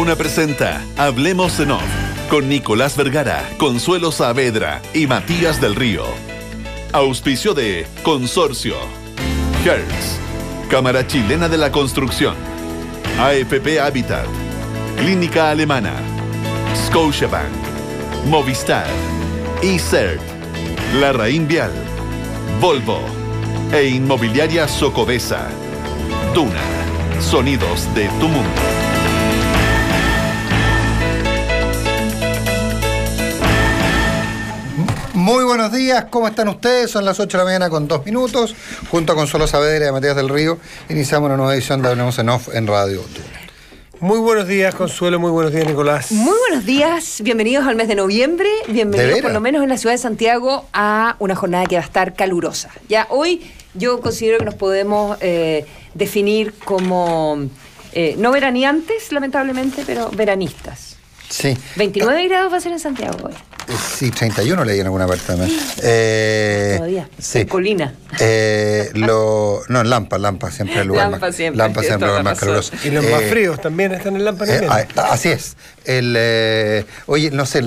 Duna presenta Hablemos en Off con Nicolás Vergara, Consuelo Saavedra y Matías del Río. Auspicio de Consorcio, Hertz, Cámara Chilena de la Construcción, AFP Habitat, Clínica Alemana, Scotiabank, Movistar, ICERT, Larraín Vial, Volvo e Inmobiliaria Socobesa. Duna, sonidos de tu mundo. Muy buenos días, ¿cómo están ustedes? Son las 8 de la mañana con 2 minutos. Junto a Consuelo Saavedra y a Matías del Río, iniciamos una nueva edición de Hablemos en Off en Radio Duna. Muy buenos días, Consuelo, muy buenos días, Nicolás. Muy buenos días, bienvenidos al mes de noviembre, bienvenidos por lo menos en la ciudad de Santiago a una jornada que va a estar calurosa. Ya hoy yo considero que nos podemos definir como, no veraneantes lamentablemente, pero veranistas. Sí. 29 grados va a ser en Santiago hoy. Sí, 31 leí en alguna parte también. Todavía, sí. en Colina. No, en Lampa siempre el lugar Lampa más, siempre, Lampa siempre el lugar más razón. caluroso. Y los más fríos también están en Lampa. Así es. Oye, no sé,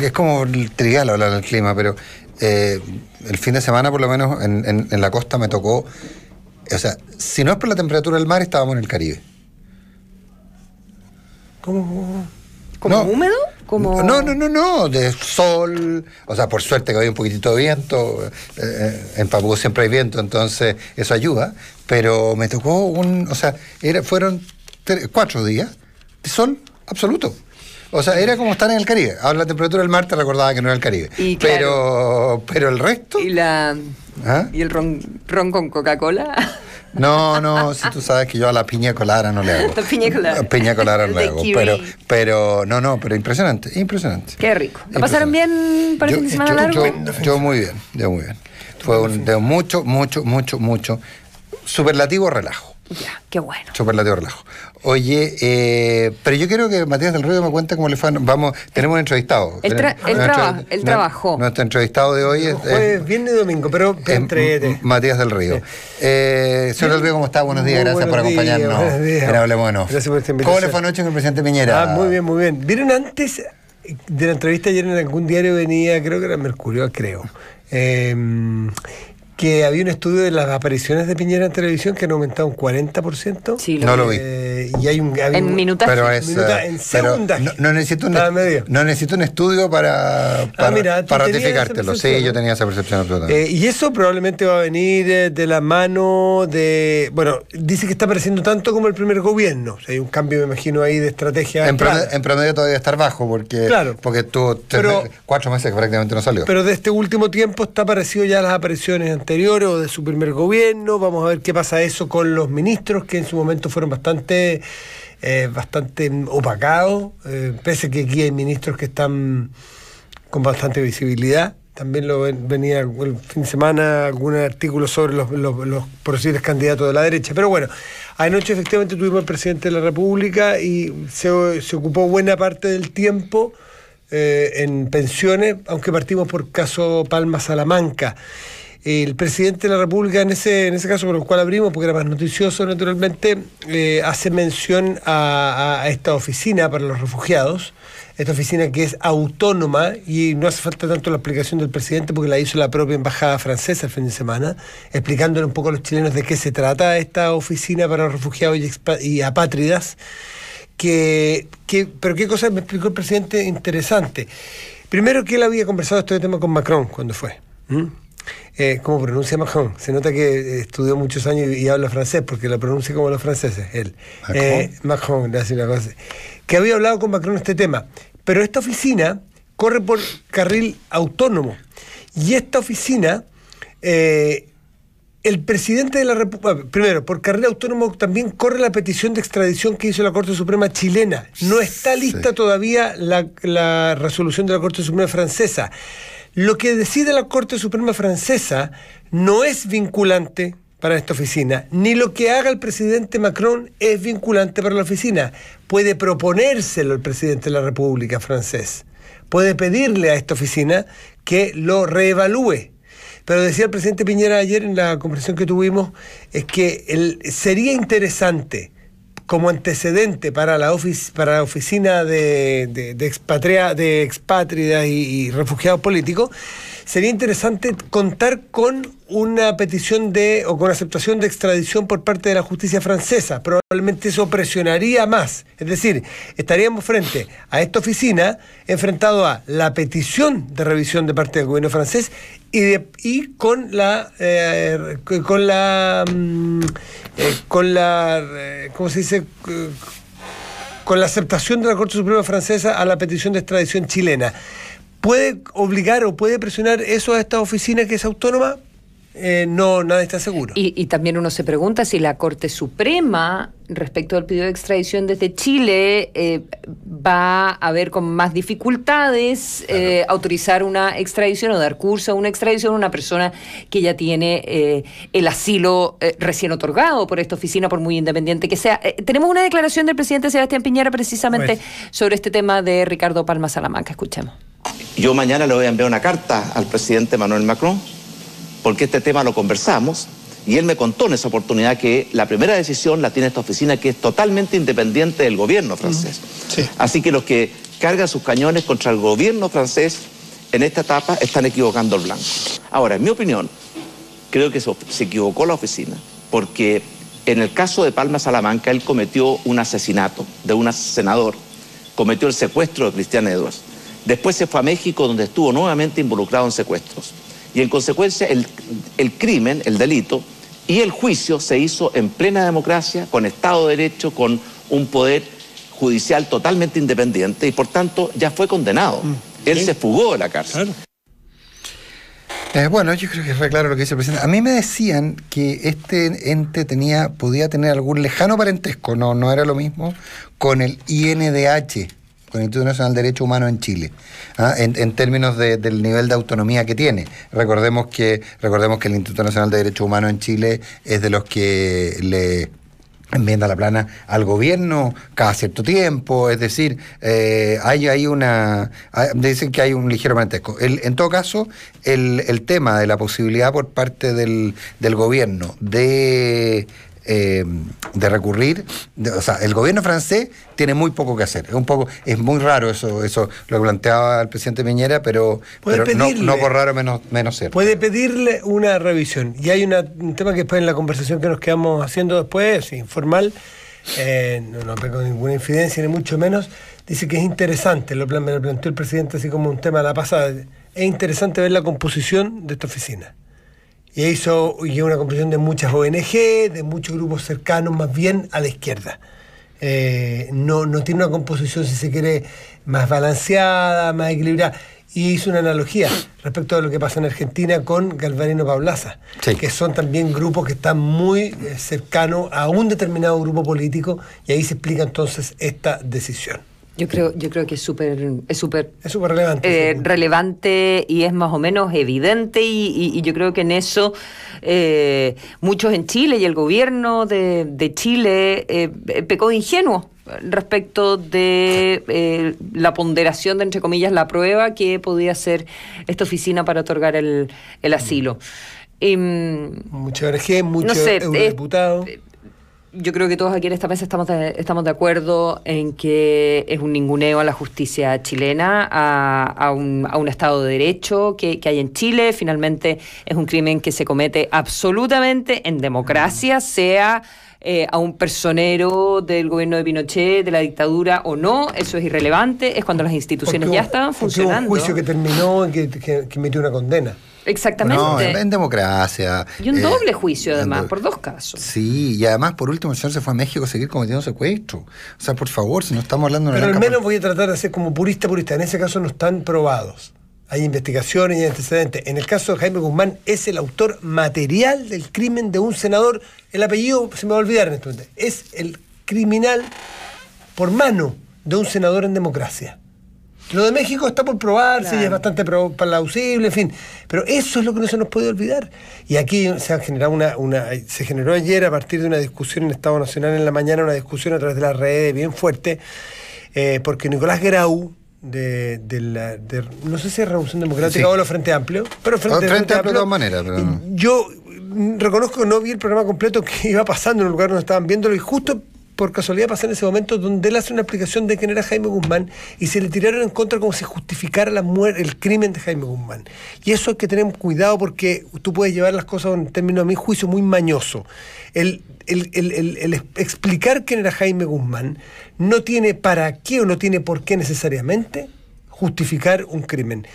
es como trivial hablar del clima, pero el fin de semana, por lo menos en la costa, me tocó. O sea, si no es por la temperatura del mar, estábamos en el Caribe. ¿Cómo? ¿Como húmedo? Como... No, de sol, o sea, por suerte que había un poquitito de viento, en Papúa siempre hay viento, entonces eso ayuda, pero me tocó fueron 4 días de sol absoluto. O sea, era como estar en el Caribe. Ahora la temperatura del mar te recordaba que no era el Caribe. Y claro, pero el resto... ¿Y el ron con Coca-Cola? No, si tú sabes que yo a la piña colada no le hago. La piña colada. Piña colada no le hago. Pero impresionante. Qué rico. ¿Lo pasaron bien para el fin de semana largo? Yo muy bien. Fue de mucho superlativo relajo. Ya, qué bueno. Superlativo relajo. Oye, pero yo quiero que Matías del Río me cuente cómo le fue. Tenemos un entrevistado. Él trabajó. Nuestro entrevistado de hoy es... Jueves, viernes y domingo, pero entrete. Matías del Río. Señor del Río, ¿cómo está? Buenos días, gracias por acompañarnos. Buenos días. Hablemos de nuevo. Gracias por esta invitación. ¿Cómo le fue anoche con el presidente Piñera? Muy bien. ¿Vieron antes de la entrevista ayer en algún diario venía, creo que era Mercurio, que había un estudio de las apariciones de Piñera en televisión que han aumentado un 40%? Sí, no lo vi. Y hay en minutaje. Pero en segundaje. No necesito un estudio para ratificártelo. Sí, yo tenía esa percepción absolutamente. Y eso probablemente va a venir de la mano de... Bueno, dice que está apareciendo tanto como el primer gobierno. O sea, hay un cambio, me imagino, ahí de estrategia. En promedio todavía estar bajo, porque tuvo 4 meses que prácticamente no salió. Pero de este último tiempo está aparecido ya las apariciones anteriores o de su primer gobierno. Vamos a ver qué pasa eso con los ministros, que en su momento fueron bastante opacados, pese que aquí hay ministros que están con bastante visibilidad. También venía el fin de semana algún artículo sobre los posibles candidatos de la derecha. Pero bueno, anoche efectivamente tuvimos al presidente de la República y se ocupó buena parte del tiempo en pensiones, aunque partimos por caso Palma Salamanca. El presidente de la República, en ese caso por el cual abrimos, porque era más noticioso naturalmente, hace mención a esta oficina para los refugiados, esta oficina que es autónoma, y no hace falta tanto la explicación del presidente porque la hizo la propia embajada francesa el fin de semana, explicándole un poco a los chilenos de qué se trata esta oficina para los refugiados y apátridas. Pero qué cosa me explicó el presidente interesante. Primero, que él había conversado este tema con Macron cuando fue. ¿Cómo pronuncia Macron? Se nota que estudió muchos años y habla francés, porque lo pronuncia como los franceses, él. Macron, le hace una cosa. Que había hablado con Macron este tema. Pero esta oficina corre por carril autónomo. Y esta oficina, el presidente de la República, primero, por carril autónomo también corre la petición de extradición que hizo la Corte Suprema chilena. No está lista todavía la resolución de la Corte Suprema francesa. Lo que decide la Corte Suprema francesa no es vinculante para esta oficina, ni lo que haga el presidente Macron es vinculante para la oficina. Puede proponérselo el presidente de la República francés. Puede pedirle a esta oficina que lo reevalúe. Pero decía el presidente Piñera ayer en la conversación que tuvimos, es que sería interesante como antecedente para la oficina de expátridas y refugiados políticos, sería interesante contar con una petición o con aceptación de extradición por parte de la justicia francesa. Probablemente eso presionaría más. Es decir, estaríamos frente a esta oficina enfrentado a la petición de revisión de parte del gobierno francés y con la ¿cómo se dice? Con la aceptación de la Corte Suprema Francesa a la petición de extradición chilena. ¿Puede obligar o puede presionar eso a esta oficina que es autónoma? No, nadie está seguro. Y también uno se pregunta si la Corte Suprema, respecto al pedido de extradición desde Chile, va a ver con más dificultades autorizar una extradición o dar curso a una extradición a una persona que ya tiene el asilo recién otorgado por esta oficina, por muy independiente que sea. Tenemos una declaración del presidente Sebastián Piñera precisamente sobre este tema de Ricardo Palma Salamanca. Escuchemos. Yo mañana le voy a enviar una carta al presidente Emmanuel Macron, porque este tema lo conversamos, y él me contó en esa oportunidad que la primera decisión la tiene esta oficina, que es totalmente independiente del gobierno francés. Sí. Así que los que cargan sus cañones contra el gobierno francés en esta etapa están equivocando el blanco. Ahora, en mi opinión, creo que se equivocó la oficina, porque en el caso de Palma Salamanca, él cometió un asesinato de un senador, cometió el secuestro de Christian Edwards. Después se fue a México, donde estuvo nuevamente involucrado en secuestros. Y en consecuencia, el crimen, el delito y el juicio se hizo en plena democracia, con Estado de Derecho, con un poder judicial totalmente independiente, y por tanto ya fue condenado. Él se fugó de la cárcel. Bueno, yo creo que fue claro lo que dice el presidente. A mí me decían que este ente podía tener algún lejano parentesco, no era lo mismo, con el INDH, con el Instituto Nacional de Derechos Humanos en Chile, en términos del nivel de autonomía que tiene. Recordemos que el Instituto Nacional de Derechos Humanos en Chile es de los que le enmienda la plana al gobierno cada cierto tiempo, es decir, dicen que hay un ligero parentesco. En todo caso, el tema de la posibilidad por parte del gobierno de recurrir, o sea, el gobierno francés tiene muy poco que hacer. Es muy raro eso lo que planteaba el presidente Piñera, pero no por raro menos cierto. Puede pedirle una revisión. Y hay un tema que después en la conversación que nos quedamos haciendo después, informal, no tengo ninguna infidencia ni mucho menos, dice que es interesante, me lo planteó el presidente así como un tema de la pasada, es interesante ver la composición de esta oficina. Y hizo una composición de muchas ONG, de muchos grupos cercanos más bien a la izquierda. No tiene una composición, si se quiere, más balanceada, más equilibrada. Y hizo una analogía respecto a lo que pasa en Argentina con Galvarino Paulaza, sí, que son también grupos que están muy cercanos a un determinado grupo político, y ahí se explica entonces esta decisión. Yo creo que es súper relevante. Relevante, y es más o menos evidente, y yo creo que en eso muchos en Chile y el gobierno de Chile pecó de ingenuo respecto de la ponderación de, entre comillas, la prueba que podía hacer esta oficina para otorgar el asilo. Mucha ONG, muchos eurodiputados. Yo creo que todos aquí en esta mesa estamos de acuerdo en que es un ninguneo a la justicia chilena, a un Estado de Derecho que hay en Chile. Finalmente es un crimen que se comete absolutamente en democracia, sea a un personero del gobierno de Pinochet, de la dictadura o no. Eso es irrelevante, es cuando las instituciones ya estaban funcionando. Hubo un juicio que terminó y que emitió una condena. Exactamente. No, en democracia. Y un doble juicio, además, por dos casos. Sí, y además, por último, el señor se fue a México a seguir cometiendo secuestro. O sea, por favor, si no estamos hablando de una... Pero al menos voy a tratar de ser como purista. En ese caso no están probados. Hay investigaciones y hay antecedentes. En el caso de Jaime Guzmán, es el autor material del crimen de un senador. El apellido se me va a olvidar en este momento. Es el criminal por mano de un senador en democracia. Lo de México está por probarse, claro, y es bastante plausible, en fin. Pero eso es lo que no se nos puede olvidar. Y aquí se ha generado se generó ayer, a partir de una discusión en Estado Nacional en la mañana, una discusión a través de las redes bien fuerte, porque Nicolás Grau, no sé si es Revolución Democrática, sí, o lo Frente Amplio, pero Frente Amplio de todas maneras. Pero... Yo reconozco que no vi el programa completo que iba pasando en el lugar donde estaban viéndolo, y justo por casualidad pasar en ese momento donde él hace una explicación de quién era Jaime Guzmán y se le tiraron en contra como si justificara el crimen de Jaime Guzmán. Y eso hay que tener cuidado porque tú puedes llevar las cosas a un término, a mi juicio, muy mañoso. El explicar quién era Jaime Guzmán no tiene para qué o no tiene por qué necesariamente justificar un crimen.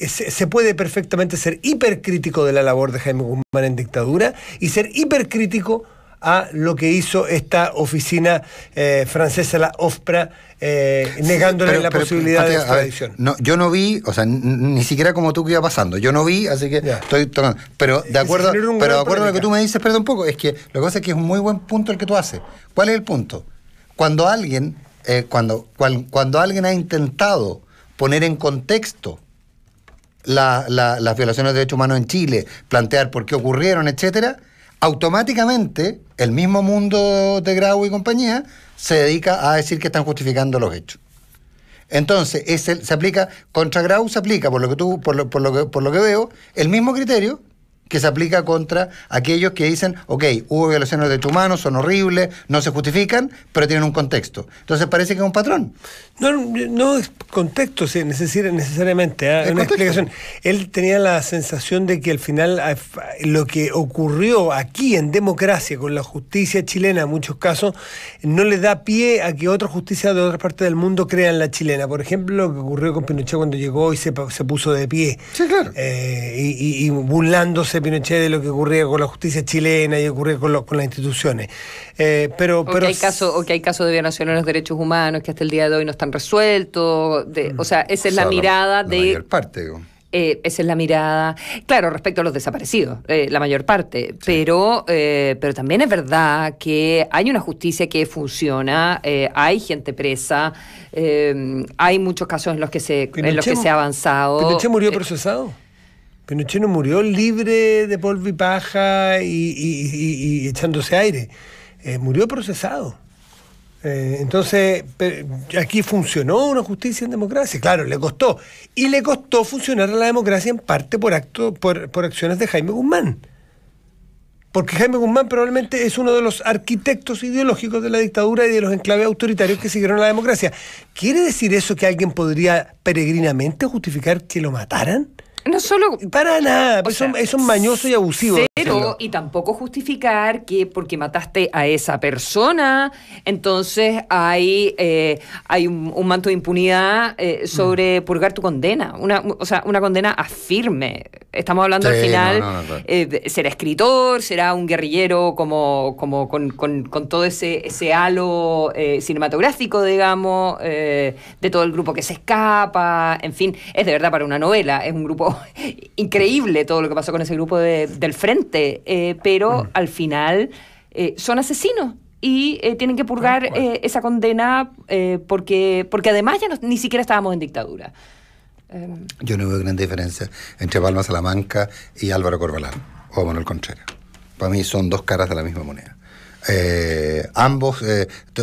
Se puede perfectamente ser hipercrítico de la labor de Jaime Guzmán en dictadura y ser hipercrítico a lo que hizo esta oficina francesa, la OFPRA, negándole la posibilidad de extradición. No, yo no vi, o sea, ni siquiera como tú que iba pasando. Yo no vi, así que estoy tomando. Pero de acuerdo a lo que tú me dices, perdón un poco, es que lo que pasa es que es un muy buen punto el que tú haces. ¿Cuál es el punto? Cuando alguien, cuando alguien ha intentado poner en contexto las violaciones de derechos humanos en Chile, plantear por qué ocurrieron, etcétera, automáticamente el mismo mundo de Grau y compañía se dedica a decir que están justificando los hechos. Entonces, se aplica contra Grau, se aplica, por lo que veo, el mismo criterio que se aplica contra aquellos que dicen, ok, hubo violaciones de derechos humanos, son horribles, no se justifican, pero tienen un contexto. Entonces parece que es un patrón. No es contexto, sí, necesariamente. Una explicación. Él tenía la sensación de que al final lo que ocurrió aquí en democracia con la justicia chilena en muchos casos no le da pie a que otra justicia de otras partes del mundo crean la chilena. Por ejemplo, lo que ocurrió con Pinochet cuando llegó y se puso de pie. Sí, claro. Y burlándose Pinochet de lo que ocurría con la justicia chilena y ocurría con las instituciones. Pero hay casos de violación a los derechos humanos que hasta el día de hoy no están resueltos. O sea, esa es la mirada de... La mayor parte, esa es la mirada, claro, respecto a los desaparecidos, la mayor parte, sí. Pero también es verdad que hay una justicia que funciona, hay gente presa, hay muchos casos en los que se ha avanzado. ¿Pinochet murió procesado? Pinochet no murió libre de polvo y paja y echándose aire, murió procesado. Entonces, aquí funcionó una justicia en democracia. Claro, le costó. Y le costó funcionar a la democracia en parte por acciones de Jaime Guzmán. Porque Jaime Guzmán probablemente es uno de los arquitectos ideológicos de la dictadura y de los enclaves autoritarios que siguieron a la democracia. ¿Quiere decir eso que alguien podría peregrinamente justificar que lo mataran? No solo... Para nada, eso es mañoso y abusivo. Pero, y tampoco justificar que porque mataste a esa persona, entonces hay un manto de impunidad sobre purgar tu condena. Una condena firme. Estamos hablando al final, será escritor, será un guerrillero con todo ese halo cinematográfico, digamos, de todo el grupo que se escapa, en fin, es de verdad para una novela, es un grupo increíble todo lo que pasó con ese grupo del Frente, pero al final son asesinos y tienen que purgar esa condena porque además ya ni siquiera estábamos en dictadura. Yo no veo gran diferencia entre Palma Salamanca y Álvaro Corbalán o Manuel Contreras. Para mí son dos caras de la misma moneda. Ambos,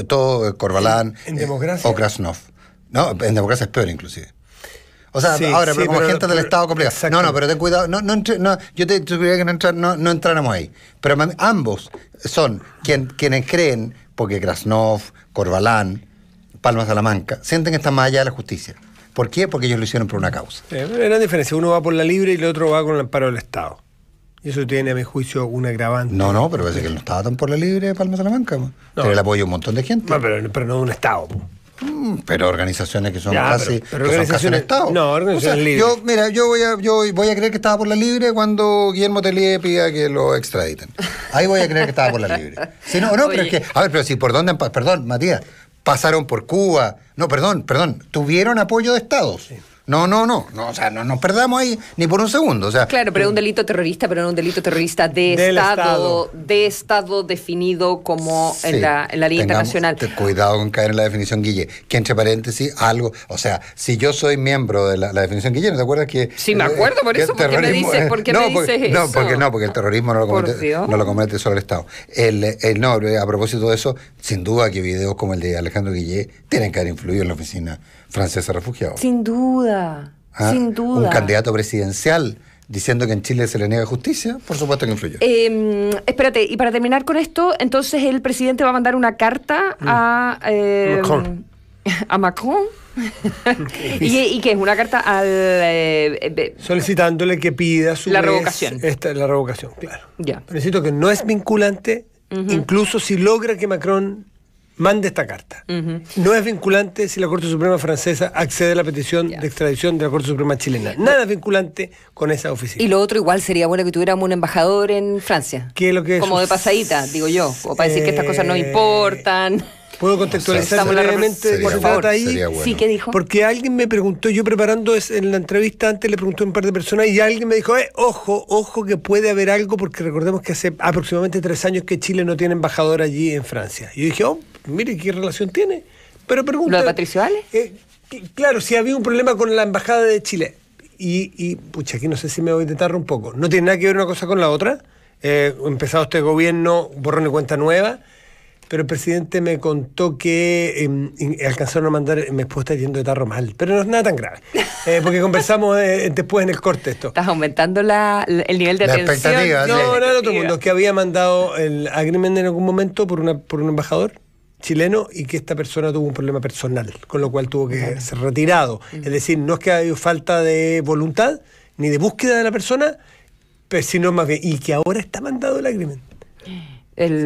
todo Corbalán ¿En democracia? O Krasnov. No, en democracia es peor inclusive. O sea, ahora, pero como agentes del Estado complicado. No, pero ten cuidado. Yo te sugiero que no entráramos ahí. Pero ambos son quienes creen, porque Krasnov, Corbalán, Palma Salamanca, sienten que están más allá de la justicia. ¿Por qué? Porque ellos lo hicieron por una causa. Hay una diferencia. Uno va por la libre y el otro va con el amparo del Estado. Y eso tiene, a mi juicio, un agravante. No, pero parece que él no estaba tan por la libre Palma Salamanca. Pero el apoyo de un montón de gente. No, pero no de un Estado. Pero organizaciones que son casi un Estado. No, organizaciones libres. Yo voy a creer que estaba por la libre cuando Guillermo Tellier pida que lo extraditen. Ahí voy a creer que estaba por la libre. Si no, pero es que, a ver, pero si por dónde, perdón, Matías, pasaron por Cuba. No, perdón, tuvieron apoyo de Estados. Sí. No, o sea, no nos perdamos ahí ni por un segundo. O sea, claro, pero es un delito terrorista, pero no un delito terrorista de Estado definido como en la ley internacional. Cuidado con caer en la definición Guille, que entre paréntesis algo, o sea, si yo soy miembro de la definición Guille, ¿no te acuerdas que? Sí, me acuerdo, por eso, ¿por qué me dices eso? Porque el terrorismo no lo comete solo el Estado. A propósito de eso, sin duda que videos como el de Alejandro Guille tienen que haber influido en la oficina francesa de refugiados. Sin duda. Un candidato presidencial diciendo que en Chile se le niega justicia, por supuesto que influyó. Espérate, y para terminar con esto, entonces el presidente va a mandar una carta a Macron. ¿Y qué es? Una carta al... solicitándole que pida la revocación. La revocación, claro. Ya. Necesito que no es vinculante, incluso si logra que Macron mande esta carta. No es vinculante si la Corte Suprema francesa accede a la petición de extradición de la Corte Suprema chilena. Nada es vinculante con esa oficina. Y lo otro igual sería bueno que tuviéramos un embajador en Francia. ¿Qué es lo que es? Como de pasadita, digo yo. O para decir que estas cosas no importan. ¿Puedo contextualizar brevemente de qué se trata ahí? Bueno. Sí, ¿qué dijo? Porque alguien me preguntó, yo preparando en la entrevista antes le pregunté a un par de personas y alguien me dijo, ojo que puede haber algo, porque recordemos que hace aproximadamente 3 años que Chile no tiene embajador allí en Francia. Y yo dije, mire, ¿qué relación tiene? Pero pregunta... ¿Lo de Patricio Ale? Claro, si había un problema con la embajada de Chile. Y pucha, aquí no sé si me voy a intentar un poco. No tiene nada que ver una cosa con la otra. Empezado este gobierno, borrón y cuenta nueva. Pero el presidente me contó que alcanzaron a mandar, me puedo estar yendo de tarro mal, pero no es nada tan grave, porque conversamos después en el corte esto. Estás aumentando el nivel de atención. Expectativa. No, el otro mundo, que había mandado el agreement en algún momento por un embajador chileno y que esta persona tuvo un problema personal, con lo cual tuvo que ser retirado. Es decir, no es que haya falta de voluntad ni de búsqueda de la persona, pero sino más bien, y que ahora está mandado el agreement.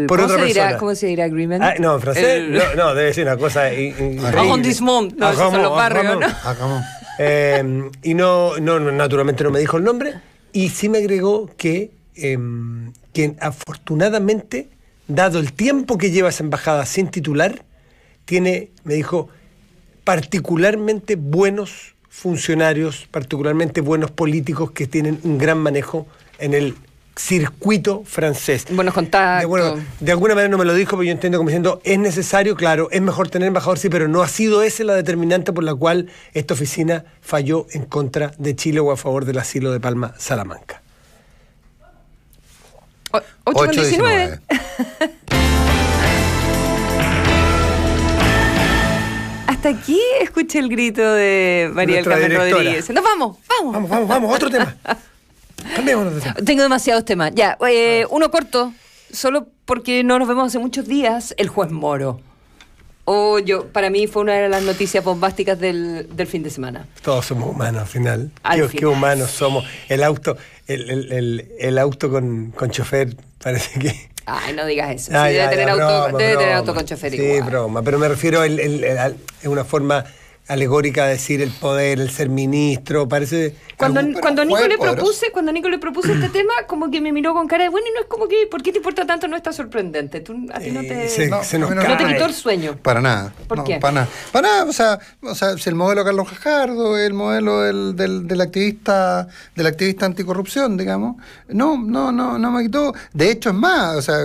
¿Cómo se dirá agreement? No, en francés no, debe ser una cosa increíble. Arrondissement, no, esos son los barrios, ¿no? Y no, naturalmente no me dijo el nombre, y sí me agregó que afortunadamente, dado el tiempo que lleva esa embajada sin titular, me dijo, particularmente buenos funcionarios, particularmente buenos políticos que tienen un gran manejo en el circuito francés. Buenos contactos. De alguna manera no me lo dijo, pero yo entiendo como diciendo, es necesario, claro, es mejor tener embajador, sí, pero no ha sido esa la determinante por la cual esta oficina falló en contra de Chile o a favor del asilo de Palma Salamanca. 8:19. Hasta aquí escuché el grito de María del Carmen Rodríguez. Nos vamos. Otro tema. Tengo demasiados temas. Ya, uno corto, solo porque no nos vemos hace muchos días, el juez Moro. Para mí fue una de las noticias bombásticas del fin de semana. Todos somos humanos al final. Qué humanos somos. El auto con chofer parece que... Ay, no digas eso. Sí, debe tener auto con chofer igual. Sí, broma. Pero me refiero es una forma alegórica de decir el poder, el ser ministro, parece... Cuando Nico le propuse este tema, como que me miró con cara de bueno, y no es como que, ¿por qué te importa tanto? No está sorprendente. A ti no te quitó el sueño. Para nada. ¿Por qué? Para nada. O sea, si el modelo Carlos Fajardo, el modelo del activista anticorrupción, digamos, no me quitó. De hecho, es más, o sea,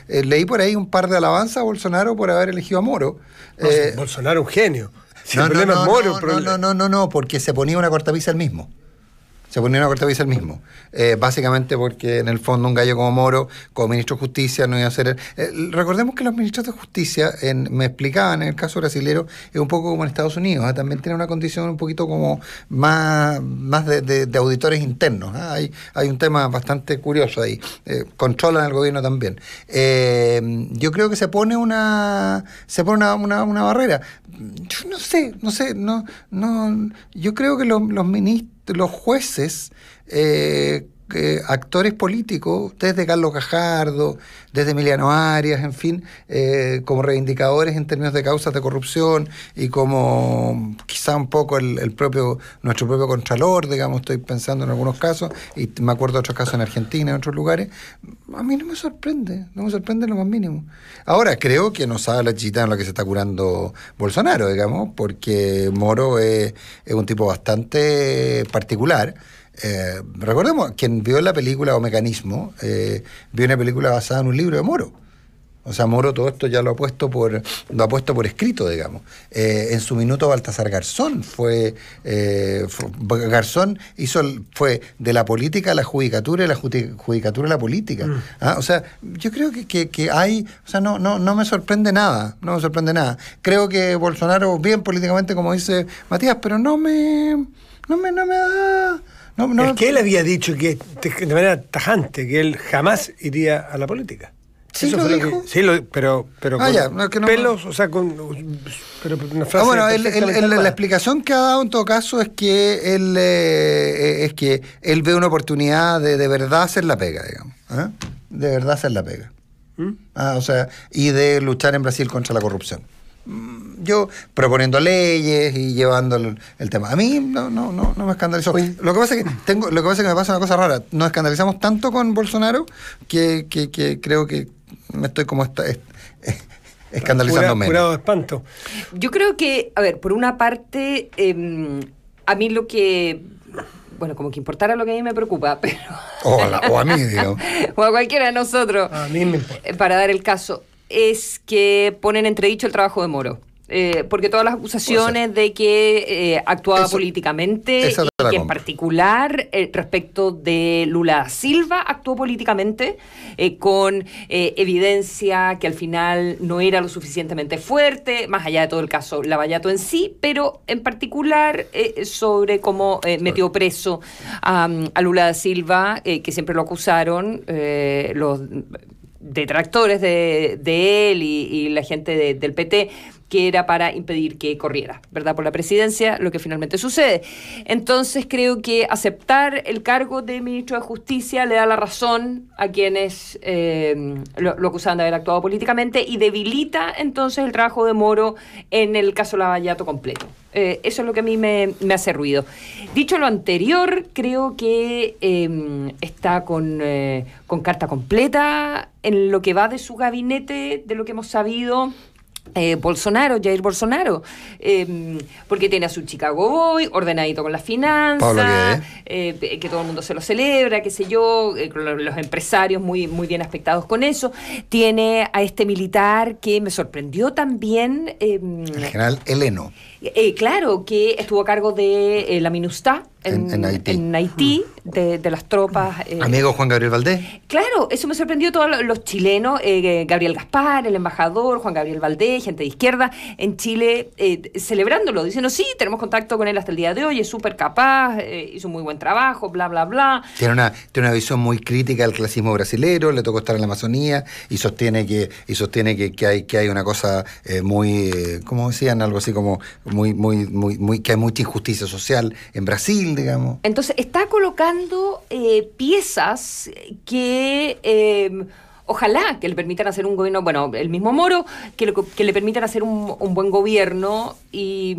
leí por ahí un par de alabanzas a Bolsonaro por haber elegido a Moro. Bolsonaro un genio. Si el problema es Moro. No, porque se ponía una cortapisa él mismo. Básicamente porque en el fondo un gallo como Moro, como ministro de Justicia, no iba a ser... recordemos que los ministros de Justicia, me explicaban en el caso brasilero, es un poco como en Estados Unidos, también tiene una condición un poquito como más de auditores internos. Hay un tema bastante curioso ahí. Controlan el gobierno también. Yo creo que se pone una barrera. Yo no sé, yo creo que los ministros, los jueces, actores políticos, desde Carlos Fajardo, desde Emiliano Arias, en fin, como reivindicadores en términos de causas de corrupción y como quizá un poco nuestro propio Contralor, digamos, estoy pensando en algunos casos, y me acuerdo de otros casos en Argentina, en otros lugares, a mí no me sorprende en lo más mínimo. Ahora, creo que no sabe la chita en la que se está curando Bolsonaro, digamos, porque Moro es un tipo bastante particular. Recordemos, quien vio la película O Mecanismo, vio una película basada en un libro de Moro. O sea, Moro todo esto ya lo ha puesto por escrito, digamos. En su minuto Baltasar Garzón fue de la política a la judicatura y la judicatura a la política. O sea, yo creo que hay, o sea, no me sorprende nada, Creo que Bolsonaro bien políticamente, como dice Matías, pero no me Es que él había dicho que de manera tajante que él jamás iría a la política. ¿Sí lo dijo? Pero con pelos, o sea, pero una frase. Bueno, la explicación que ha dado en todo caso es que él ve una oportunidad de verdad hacer la pega, digamos. De verdad hacer la pega. O sea, y de luchar en Brasil contra la corrupción. Yo proponiendo leyes y llevando el tema. A mí no me escandalizó. Lo que pasa es que me pasa una cosa rara. Nos escandalizamos tanto con Bolsonaro que creo que me estoy como escandalizando menos. Curado de espanto. Yo creo que, a ver, por una parte, a mí lo que... Bueno, como que importara lo que a mí me preocupa, pero... O a mí, digamos. O a cualquiera de nosotros. A mí me importa. Para dar el caso, es que ponen entredicho el trabajo de Moro. Porque todas las acusaciones de que actuaba políticamente, y que en particular respecto de Lula da Silva actuó políticamente con evidencia que al final no era lo suficientemente fuerte, más allá de todo el caso Lavallato en sí, pero en particular sobre cómo metió preso a Lula da Silva, que siempre lo acusaron los detractores de él y la gente del PT, que era para impedir que corriera, ¿verdad?, por la presidencia, lo que finalmente sucede. Entonces creo que aceptar el cargo de ministro de Justicia le da la razón a quienes lo acusaban de haber actuado políticamente y debilita entonces el trabajo de Moro en el caso Lavallato completo. Eso es lo que a mí me hace ruido. Dicho lo anterior, creo que está con carta completa en lo que va de su gabinete, de lo que hemos sabido. Jair Bolsonaro, porque tiene a su Chicago Boy ordenadito con las finanzas, que todo el mundo se lo celebra, qué sé yo, los empresarios muy bien aspectados con eso. Tiene a este militar que me sorprendió también, el general Heleno. Claro, que estuvo a cargo de la MINUSTAH en Haití, de las tropas. Amigo Juan Gabriel Valdés. Claro, eso me sorprendió. Todos los chilenos, Gabriel Gaspar, el embajador, Juan Gabriel Valdés, gente de izquierda en Chile, celebrándolo, diciendo, sí, tenemos contacto con él hasta el día de hoy, es súper capaz, hizo un muy buen trabajo, bla, bla, bla. Tiene una visión muy crítica del clasismo brasilero, le tocó estar en la Amazonía y sostiene que hay una cosa muy, ¿cómo decían? Algo así como muy que hay mucha injusticia social en Brasil, digamos. Entonces está colocando piezas que ojalá que le permitan hacer un gobierno, bueno, el mismo Moro, que le permitan hacer un buen gobierno, y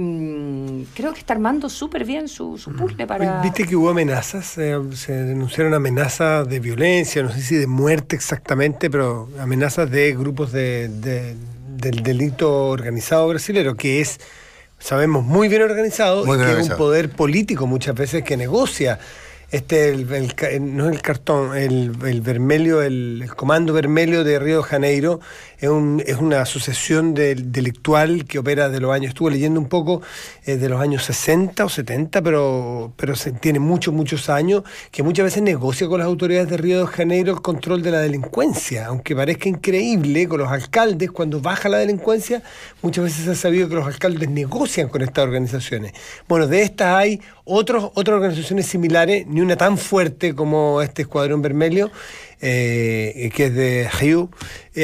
creo que está armando súper bien su puzzle para... ¿Viste que hubo amenazas? Se denunciaron amenazas de violencia, no sé si de muerte exactamente, pero amenazas de grupos del delito organizado brasilero, que es... Sabemos muy bien organizado, y que es un poder político muchas veces que negocia. No es el cartón, el Vermelho, el Comando Vermelho de Río de Janeiro es una asociación delictual que opera de los años, estuve leyendo un poco, de los años 60 o 70, pero tiene muchos años, que muchas veces negocia con las autoridades de Río de Janeiro el control de la delincuencia, aunque parezca increíble, con los alcaldes, cuando baja la delincuencia, muchas veces se ha sabido que los alcaldes negocian con estas organizaciones. Bueno, de estas hay otras organizaciones similares, ni una tan fuerte como este Escuadrón Vermelho, que es de Río.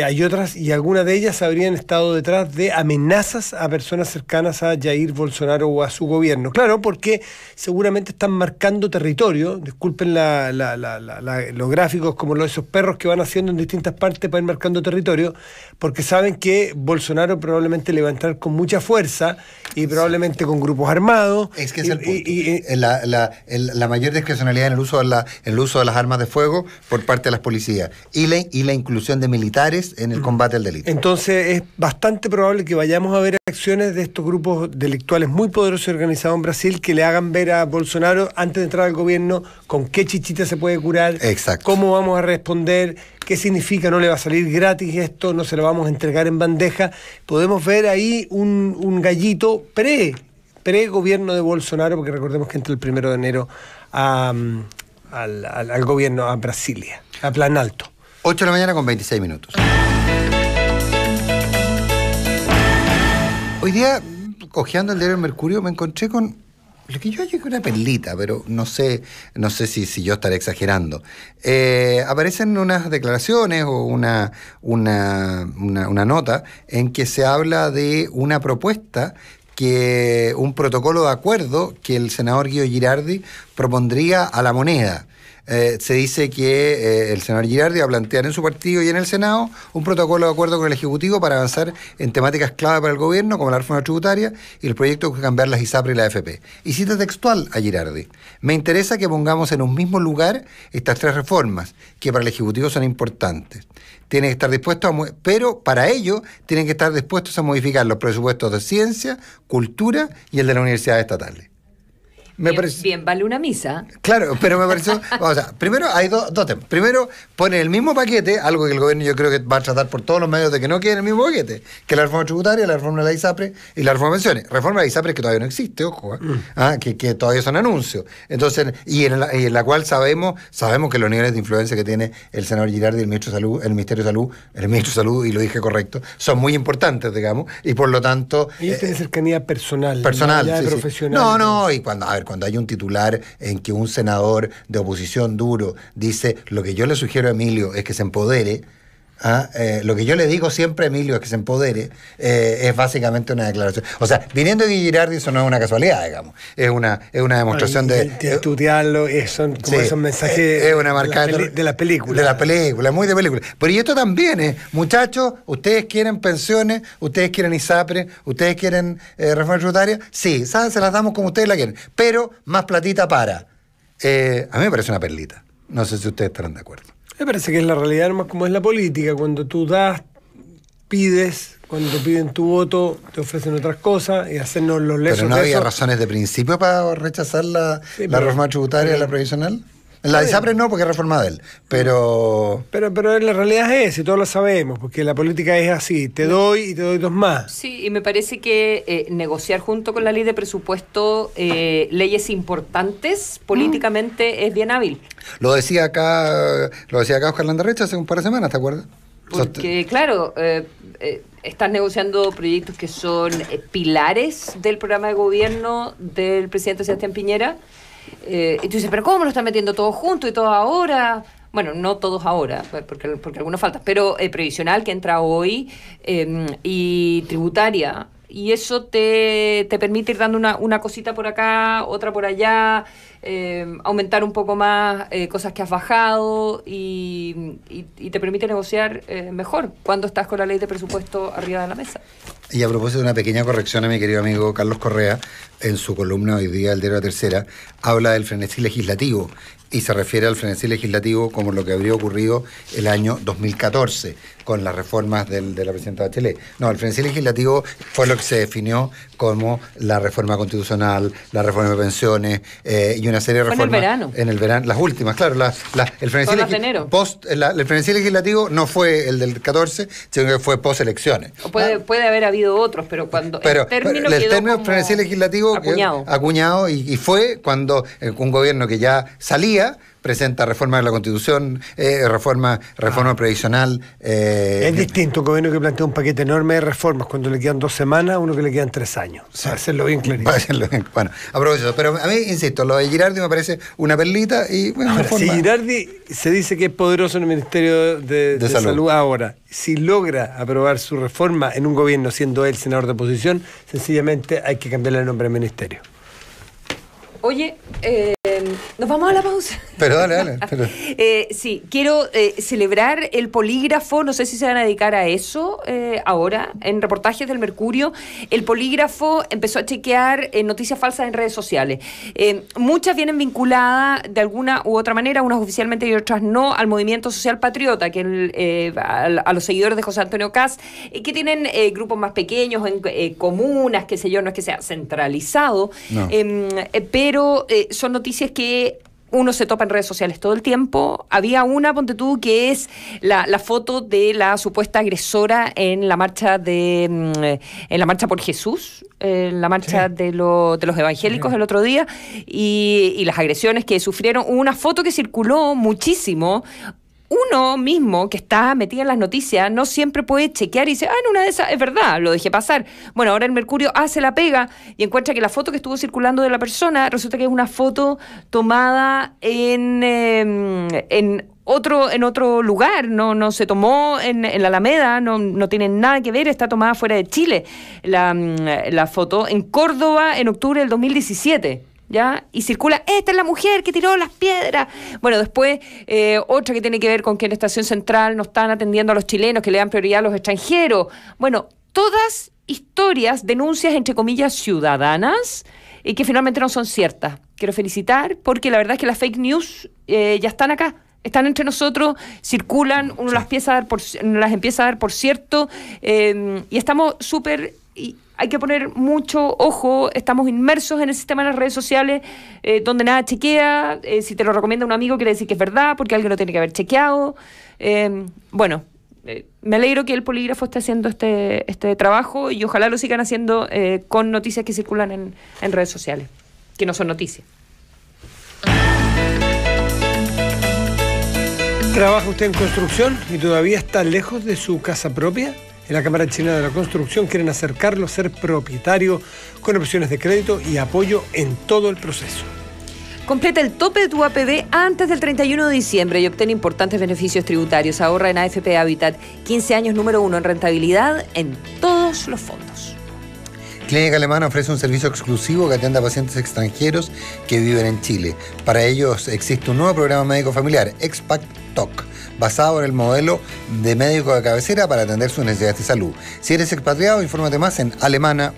Hay otras, y algunas de ellas habrían estado detrás de amenazas a personas cercanas a Jair Bolsonaro o a su gobierno. Claro, porque seguramente están marcando territorio. Disculpen los gráficos, como esos perros que van haciendo en distintas partes para ir marcando territorio, porque saben que Bolsonaro probablemente le va a entrar con mucha fuerza y probablemente con grupos armados. Es que es el punto. La mayor discrecionalidad en el uso de las armas de fuego por parte de las policías y la inclusión de militares en el combate al delito. Entonces es bastante probable que vayamos a ver acciones de estos grupos delictuales muy poderosos y organizados en Brasil que le hagan ver a Bolsonaro, antes de entrar al gobierno, con qué chichita se puede curar. Exacto. Cómo vamos a responder, qué significa, no le va a salir gratis esto, no se lo vamos a entregar en bandeja. Podemos ver ahí un gallito pre-gobierno de Bolsonaro, porque recordemos que entra el 1 de enero al gobierno, a Brasilia, a Planalto. 8 de la mañana con 26 minutos. Hoy día, hojeando el diario El Mercurio, me encontré con lo que yo hallo es una perlita, pero no sé si yo estaré exagerando. Aparecen unas declaraciones o una nota en que se habla de una propuesta, un protocolo de acuerdo que el senador Guido Girardi propondría a la moneda. Se dice que el senador Girardi va a plantear en su partido y en el Senado un protocolo de acuerdo con el Ejecutivo para avanzar en temáticas clave para el gobierno, como la reforma tributaria y el proyecto que cambiar las ISAPRE y la AFP. Y cita textual a Girardi: me interesa que pongamos en un mismo lugar estas 3 reformas, que para el Ejecutivo son importantes. Tienen que estar dispuestos pero para ello tienen que estar dispuestos a modificar los presupuestos de ciencia, cultura y el de las universidades estatales. Bien, vale una misa. Claro, pero me pareció... O sea, primero hay dos temas. Primero, pone el mismo paquete, algo que el gobierno yo creo que va a tratar por todos los medios de que no quede en el mismo paquete, que la reforma tributaria, la reforma de la ISAPRE y la reforma de pensiones. Reforma de la ISAPRE que todavía no existe, ojo, que todavía son anuncios. Entonces, y en la cual sabemos que los niveles de influencia que tiene el senador Girardi y el Ministerio de Salud, y lo dije correcto, son muy importantes, digamos, y por lo tanto... Ellos tienen cercanía personal, sí, profesional. No, y cuando hay un titular en que un senador de oposición duro dice: lo que yo le sugiero a Emilio es que se empodere, lo que yo le digo siempre a Emilio es que se empodere, es básicamente una declaración. O sea, viniendo de Girardi, eso no es una casualidad, digamos. Es una demostración de... Estudiarlo, son como esos mensajes es una marca de la película. De la película, muy de película. Pero y esto también es, muchachos, ustedes quieren pensiones, ustedes quieren ISAPRE, ustedes quieren reforma tributaria, sí, se las damos como ustedes la quieren, pero más platita para. A mí me parece una perlita. No sé si ustedes estarán de acuerdo. Me parece que es la realidad, nomás como es la política. Cuando tú pides, cuando te piden tu voto, te ofrecen otras cosas y hacernos los lesos. ¿Pero no había razones de principio para rechazar la reforma tributaria y la previsional? La de ISAPRE no, porque es reforma de él, pero la realidad es esa, y todos lo sabemos, porque la política es así, te doy y te doy 2 más. Sí, y me parece que negociar junto con la ley de presupuesto leyes importantes políticamente es bien hábil. Lo decía acá Oscar Landerrecha hace un par de semanas, ¿te acuerdas? Porque, claro, estás negociando proyectos que son pilares del programa de gobierno del presidente Sebastián Piñera. Y tú dices, pero ¿cómo lo están metiendo todos juntos y todos ahora? Bueno, no todos ahora, porque algunos faltan, pero previsional que entra hoy y tributaria. Y eso te permite ir dando una cosita por acá, otra por allá, aumentar un poco más cosas que has bajado y te permite negociar mejor cuando estás con la ley de presupuesto arriba de la mesa. Y a propósito de una pequeña corrección a mi querido amigo Carlos Correa, en su columna hoy día, el diario La Tercera, habla del frenesí legislativo y se refiere al frenesí legislativo como lo que habría ocurrido el año 2014 con las reformas de la presidenta Bachelet. No, el frenesí legislativo fue lo que se definió como la reforma constitucional, la reforma de pensiones y una serie de reformas. En el verano, las últimas, claro. El frenesí el frenesí legislativo no fue el del 14, sino que fue post elecciones. Puede haber habido otros, pero cuando el término frenesí legislativo acuñado y fue cuando un gobierno que ya salía presenta reforma de la Constitución, reforma previsional. Es distinto un gobierno que plantea un paquete enorme de reformas cuando le quedan 2 semanas, uno que le quedan 3 años. Para hacerlo bien clarito. Bueno, aprovecho. Pero a mí, insisto, lo de Girardi me parece una perlita y bueno. Ahora, si Girardi se dice que es poderoso en el Ministerio de Salud ahora, si logra aprobar su reforma en un gobierno siendo él senador de oposición, sencillamente hay que cambiarle el nombre al ministerio. Oye, ¿nos vamos a la pausa? Pero dale. Sí, quiero celebrar el polígrafo, no sé si se van a dedicar a eso ahora, en reportajes del Mercurio. El polígrafo empezó a chequear noticias falsas en redes sociales. Muchas vienen vinculadas de alguna u otra manera, unas oficialmente y otras no, al movimiento social patriota, que a los seguidores de José Antonio Kast, que tienen grupos más pequeños, en comunas, qué sé yo, no es que sea centralizado, no. Pero son noticias que uno se topa en redes sociales todo el tiempo. Había una, ponte tú, que es la foto de la supuesta agresora en la marcha por Jesús, en la marcha de los evangélicos el otro día, y las agresiones que sufrieron. Una foto que circuló muchísimo, uno mismo que está metido en las noticias no siempre puede chequear y dice, en una de esas es verdad, lo dejé pasar. Bueno, ahora el Mercurio hace la pega y encuentra que la foto que estuvo circulando de la persona resulta que es una foto tomada en otro lugar, no se tomó en la Alameda, no tiene nada que ver, está tomada fuera de Chile la foto, en Córdoba en octubre del 2017. ¿Ya? Y circula, esta es la mujer que tiró las piedras. Bueno, después otra que tiene que ver con que en Estación Central no están atendiendo a los chilenos, que le dan prioridad a los extranjeros. Bueno, todas historias, denuncias entre comillas ciudadanas y que finalmente no son ciertas. Quiero felicitar porque la verdad es que las fake news ya están acá. Están entre nosotros, circulan, uno las empieza a dar por cierto, y estamos súper... Hay que poner mucho ojo, estamos inmersos en el sistema de las redes sociales, donde nada chequea, si te lo recomienda un amigo quiere decir que es verdad, porque alguien lo tiene que haber chequeado. Me alegro que el Polígrafo esté haciendo este trabajo y ojalá lo sigan haciendo con noticias que circulan en redes sociales, que no son noticias. ¿Trabaja usted en construcción y todavía está lejos de su casa propia? En la Cámara Chilena de la Construcción quieren acercarlo a ser propietario con opciones de crédito y apoyo en todo el proceso. Completa el tope de tu APB antes del 31 de diciembre y obtén importantes beneficios tributarios. Ahorra en AFP Habitat. 15 años número 1 en rentabilidad en todos los fondos. Clínica Alemana ofrece un servicio exclusivo que atiende a pacientes extranjeros que viven en Chile. Para ellos existe un nuevo programa médico familiar, Expat TOC, basado en el modelo de médico de cabecera para atender sus necesidades de salud. Si eres expatriado, infórmate más en alemana.cl.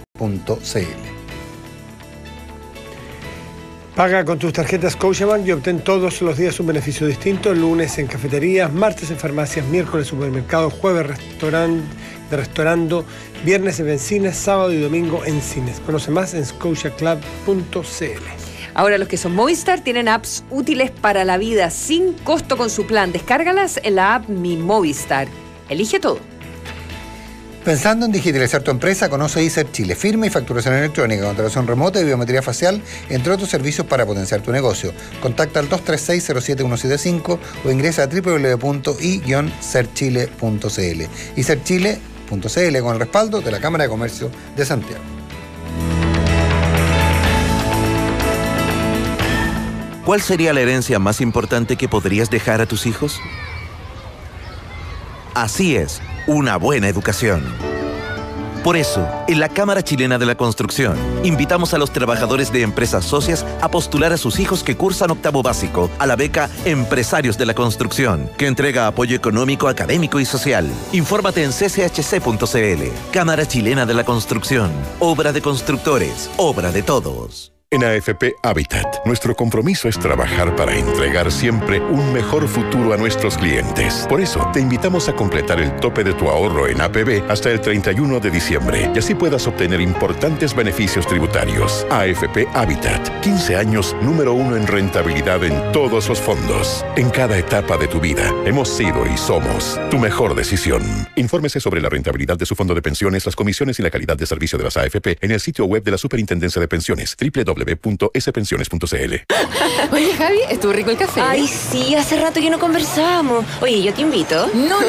Paga con tus tarjetas Scotiabank y obtén todos los días un beneficio distinto. Lunes en cafeterías, martes en farmacias, miércoles supermercados, jueves restaurando, viernes en bencinas, sábado y domingo en cines. Conoce más en scotiaclub.cl. Ahora los que son Movistar tienen apps útiles para la vida sin costo con su plan. Descárgalas en la app Mi Movistar. Elige todo. Pensando en digitalizar tu empresa, conoce ISER Chile. Firma y facturación electrónica, contratación remota y biometría facial, entre otros servicios para potenciar tu negocio. Contacta al 236-07175 o ingresa a www.i-serchile.cl. ISERchile.cl con el respaldo de la Cámara de Comercio de Santiago. ¿Cuál sería la herencia más importante que podrías dejar a tus hijos? Así es, una buena educación. Por eso, en la Cámara Chilena de la Construcción, invitamos a los trabajadores de empresas socias a postular a sus hijos que cursan octavo básico a la beca Empresarios de la Construcción, que entrega apoyo económico, académico y social. Infórmate en cchc.cl. Cámara Chilena de la Construcción. Obra de constructores, obra de todos. En AFP Habitat, nuestro compromiso es trabajar para entregar siempre un mejor futuro a nuestros clientes. Por eso, te invitamos a completar el tope de tu ahorro en APB hasta el 31 de diciembre y así puedas obtener importantes beneficios tributarios. AFP Habitat, 15 años número 1 en rentabilidad en todos los fondos. En cada etapa de tu vida, hemos sido y somos tu mejor decisión. Infórmese sobre la rentabilidad de su fondo de pensiones, las comisiones y la calidad de servicio de las AFP en el sitio web de la Superintendencia de Pensiones, www.spensiones.cl. Oye, Javi, estuvo rico el café. Ay, sí, hace rato que no conversábamos. Oye, ¿yo te invito? No,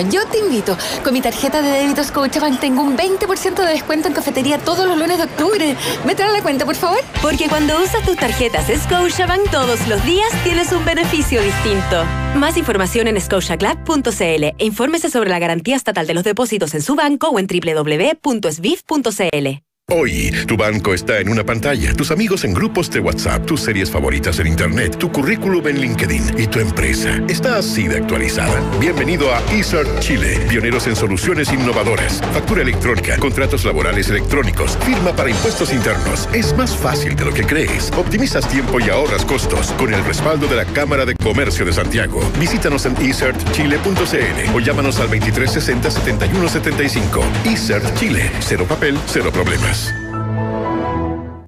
yo te invito. Con mi tarjeta de débito Scotiabank tengo un 20% de descuento en cafetería todos los lunes de octubre. ¿Me traes la cuenta, por favor? Porque cuando usas tus tarjetas Scotiabank todos los días tienes un beneficio distinto. Más información en scotiaclub.cl e infórmese sobre la garantía estatal de los depósitos en su banco o en www.sbif.cl. Hoy, tu banco está en una pantalla, tus amigos en grupos de WhatsApp, tus series favoritas en Internet, tu currículum en LinkedIn y tu empresa está así de actualizada. Bienvenido a ISER Chile, pioneros en soluciones innovadoras, factura electrónica, contratos laborales electrónicos, firma para impuestos internos. Es más fácil de lo que crees. Optimizas tiempo y ahorras costos con el respaldo de la Cámara de Comercio de Santiago. Visítanos en isertchile.cl o llámanos al 2360-7175. ISER Chile, cero papel, cero problemas.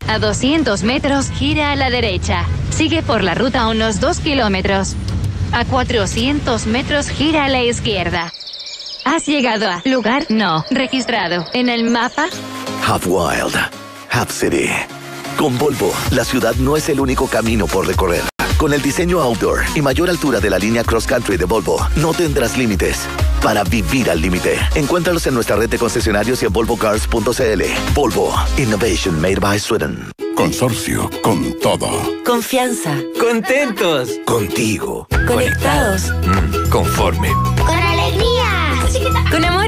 A 200 metros, gira a la derecha. Sigue por la ruta unos 2 kilómetros. A 400 metros, gira a la izquierda. Has llegado a lugar no registrado en el mapa. Half Wild, Half City. Con Volvo, la ciudad no es el único camino por recorrer. Con el diseño outdoor y mayor altura de la línea Cross Country de Volvo, no tendrás límites para vivir al límite. Encuéntralos en nuestra red de concesionarios y en volvocars.cl. Volvo, Innovation Made by Sweden. Consorcio, con todo. Confianza. Contentos. Contigo. Conectados. Conforme. ¡Con alegría! Con amor.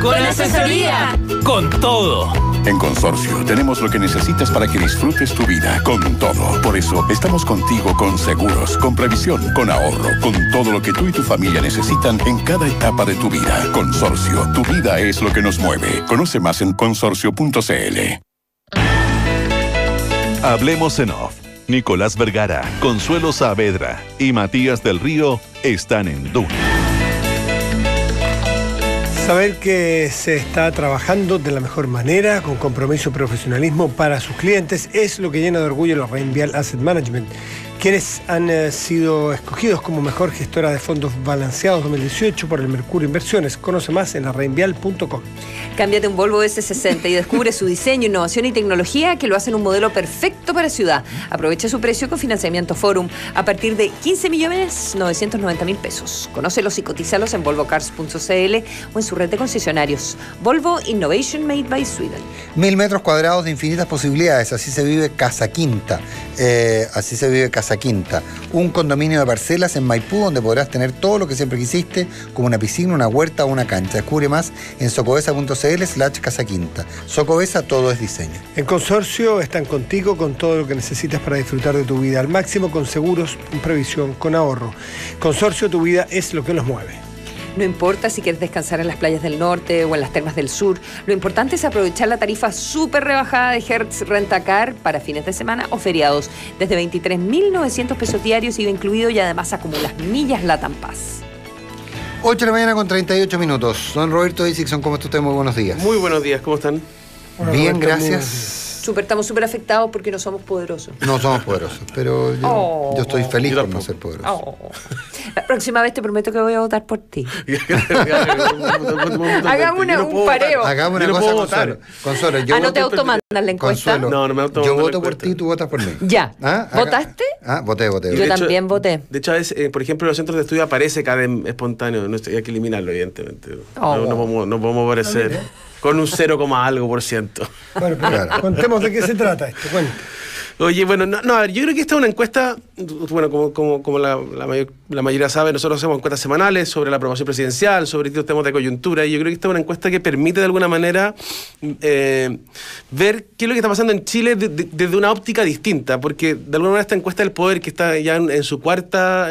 Con asesoría. Con todo. En Consorcio tenemos lo que necesitas para que disfrutes tu vida con todo. Por eso estamos contigo con seguros, con previsión, con ahorro, con todo lo que tú y tu familia necesitan en cada etapa de tu vida. Consorcio, tu vida es lo que nos mueve. Conoce más en consorcio.cl. Hablemos en off. Nicolás Vergara, Consuelo Saavedra y Matías del Río están en Duna. Saber que se está trabajando de la mejor manera, con compromiso y profesionalismo para sus clientes, es lo que llena de orgullo la Reinvial Asset Management, quienes han sido escogidos como mejor gestora de fondos balanceados 2018 por el Mercurio Inversiones. Conoce más en larreinvial.com. Cámbiate un Volvo S60 y descubre su diseño, innovación y tecnología que lo hacen un modelo perfecto para ciudad. Aprovecha su precio con financiamiento Forum a partir de 15.990.000 pesos. Conócelos y cotízalos en volvocars.cl o en su red de concesionarios. Volvo Innovation Made by Sweden. 1000 metros cuadrados de infinitas posibilidades. Así se vive Casa Quinta. Un condominio de parcelas en Maipú donde podrás tener todo lo que siempre quisiste, como una piscina, una huerta o una cancha. Descubre más en socobesa.cl/Casa Quinta. Socobesa, todo es diseño. En Consorcio están contigo con todo lo que necesitas para disfrutar de tu vida al máximo, con seguros, con previsión, con ahorro. Consorcio, tu vida es lo que nos mueve. No importa si quieres descansar en las playas del norte o en las termas del sur, lo importante es aprovechar la tarifa súper rebajada de Hertz Rentacar para fines de semana o feriados. Desde 23.900 pesos diarios IVA incluido y además acumulas millas LATAM Pass. 8 de la mañana con 38 minutos. Don Roberto Dixon, ¿cómo está usted? Muy buenos días. Muy buenos días, ¿cómo están? Bien, Roberto, gracias. Estamos súper afectados porque no somos poderosos. No somos poderosos, pero yo estoy feliz por no ser poderoso. La próxima vez te prometo que voy a votar por ti. Hagamos un pareo. Hagamos una cosa, Consuelo. ¿No te automandas la encuesta? Consuelo, no me automandas. Yo voto por ti y tú votas por mí. Ya. ¿Votaste? Voté. Yo también voté. De hecho, por ejemplo, en los centros de estudio aparece cada espontáneo. Hay que eliminarlo, evidentemente. No podemos aparecer con un 0, algo %. Bueno, pero claro. Contemos de qué se trata esto. Cuenta. Oye, bueno, a ver, yo creo que esta es una encuesta, bueno, como la mayoría sabe, nosotros hacemos encuestas semanales sobre la aprobación presidencial, sobre distintos temas de coyuntura, y yo creo que esta es una encuesta que permite de alguna manera ver qué es lo que está pasando en Chile desde una óptica distinta, porque de alguna manera esta encuesta del poder, que está ya en su cuarta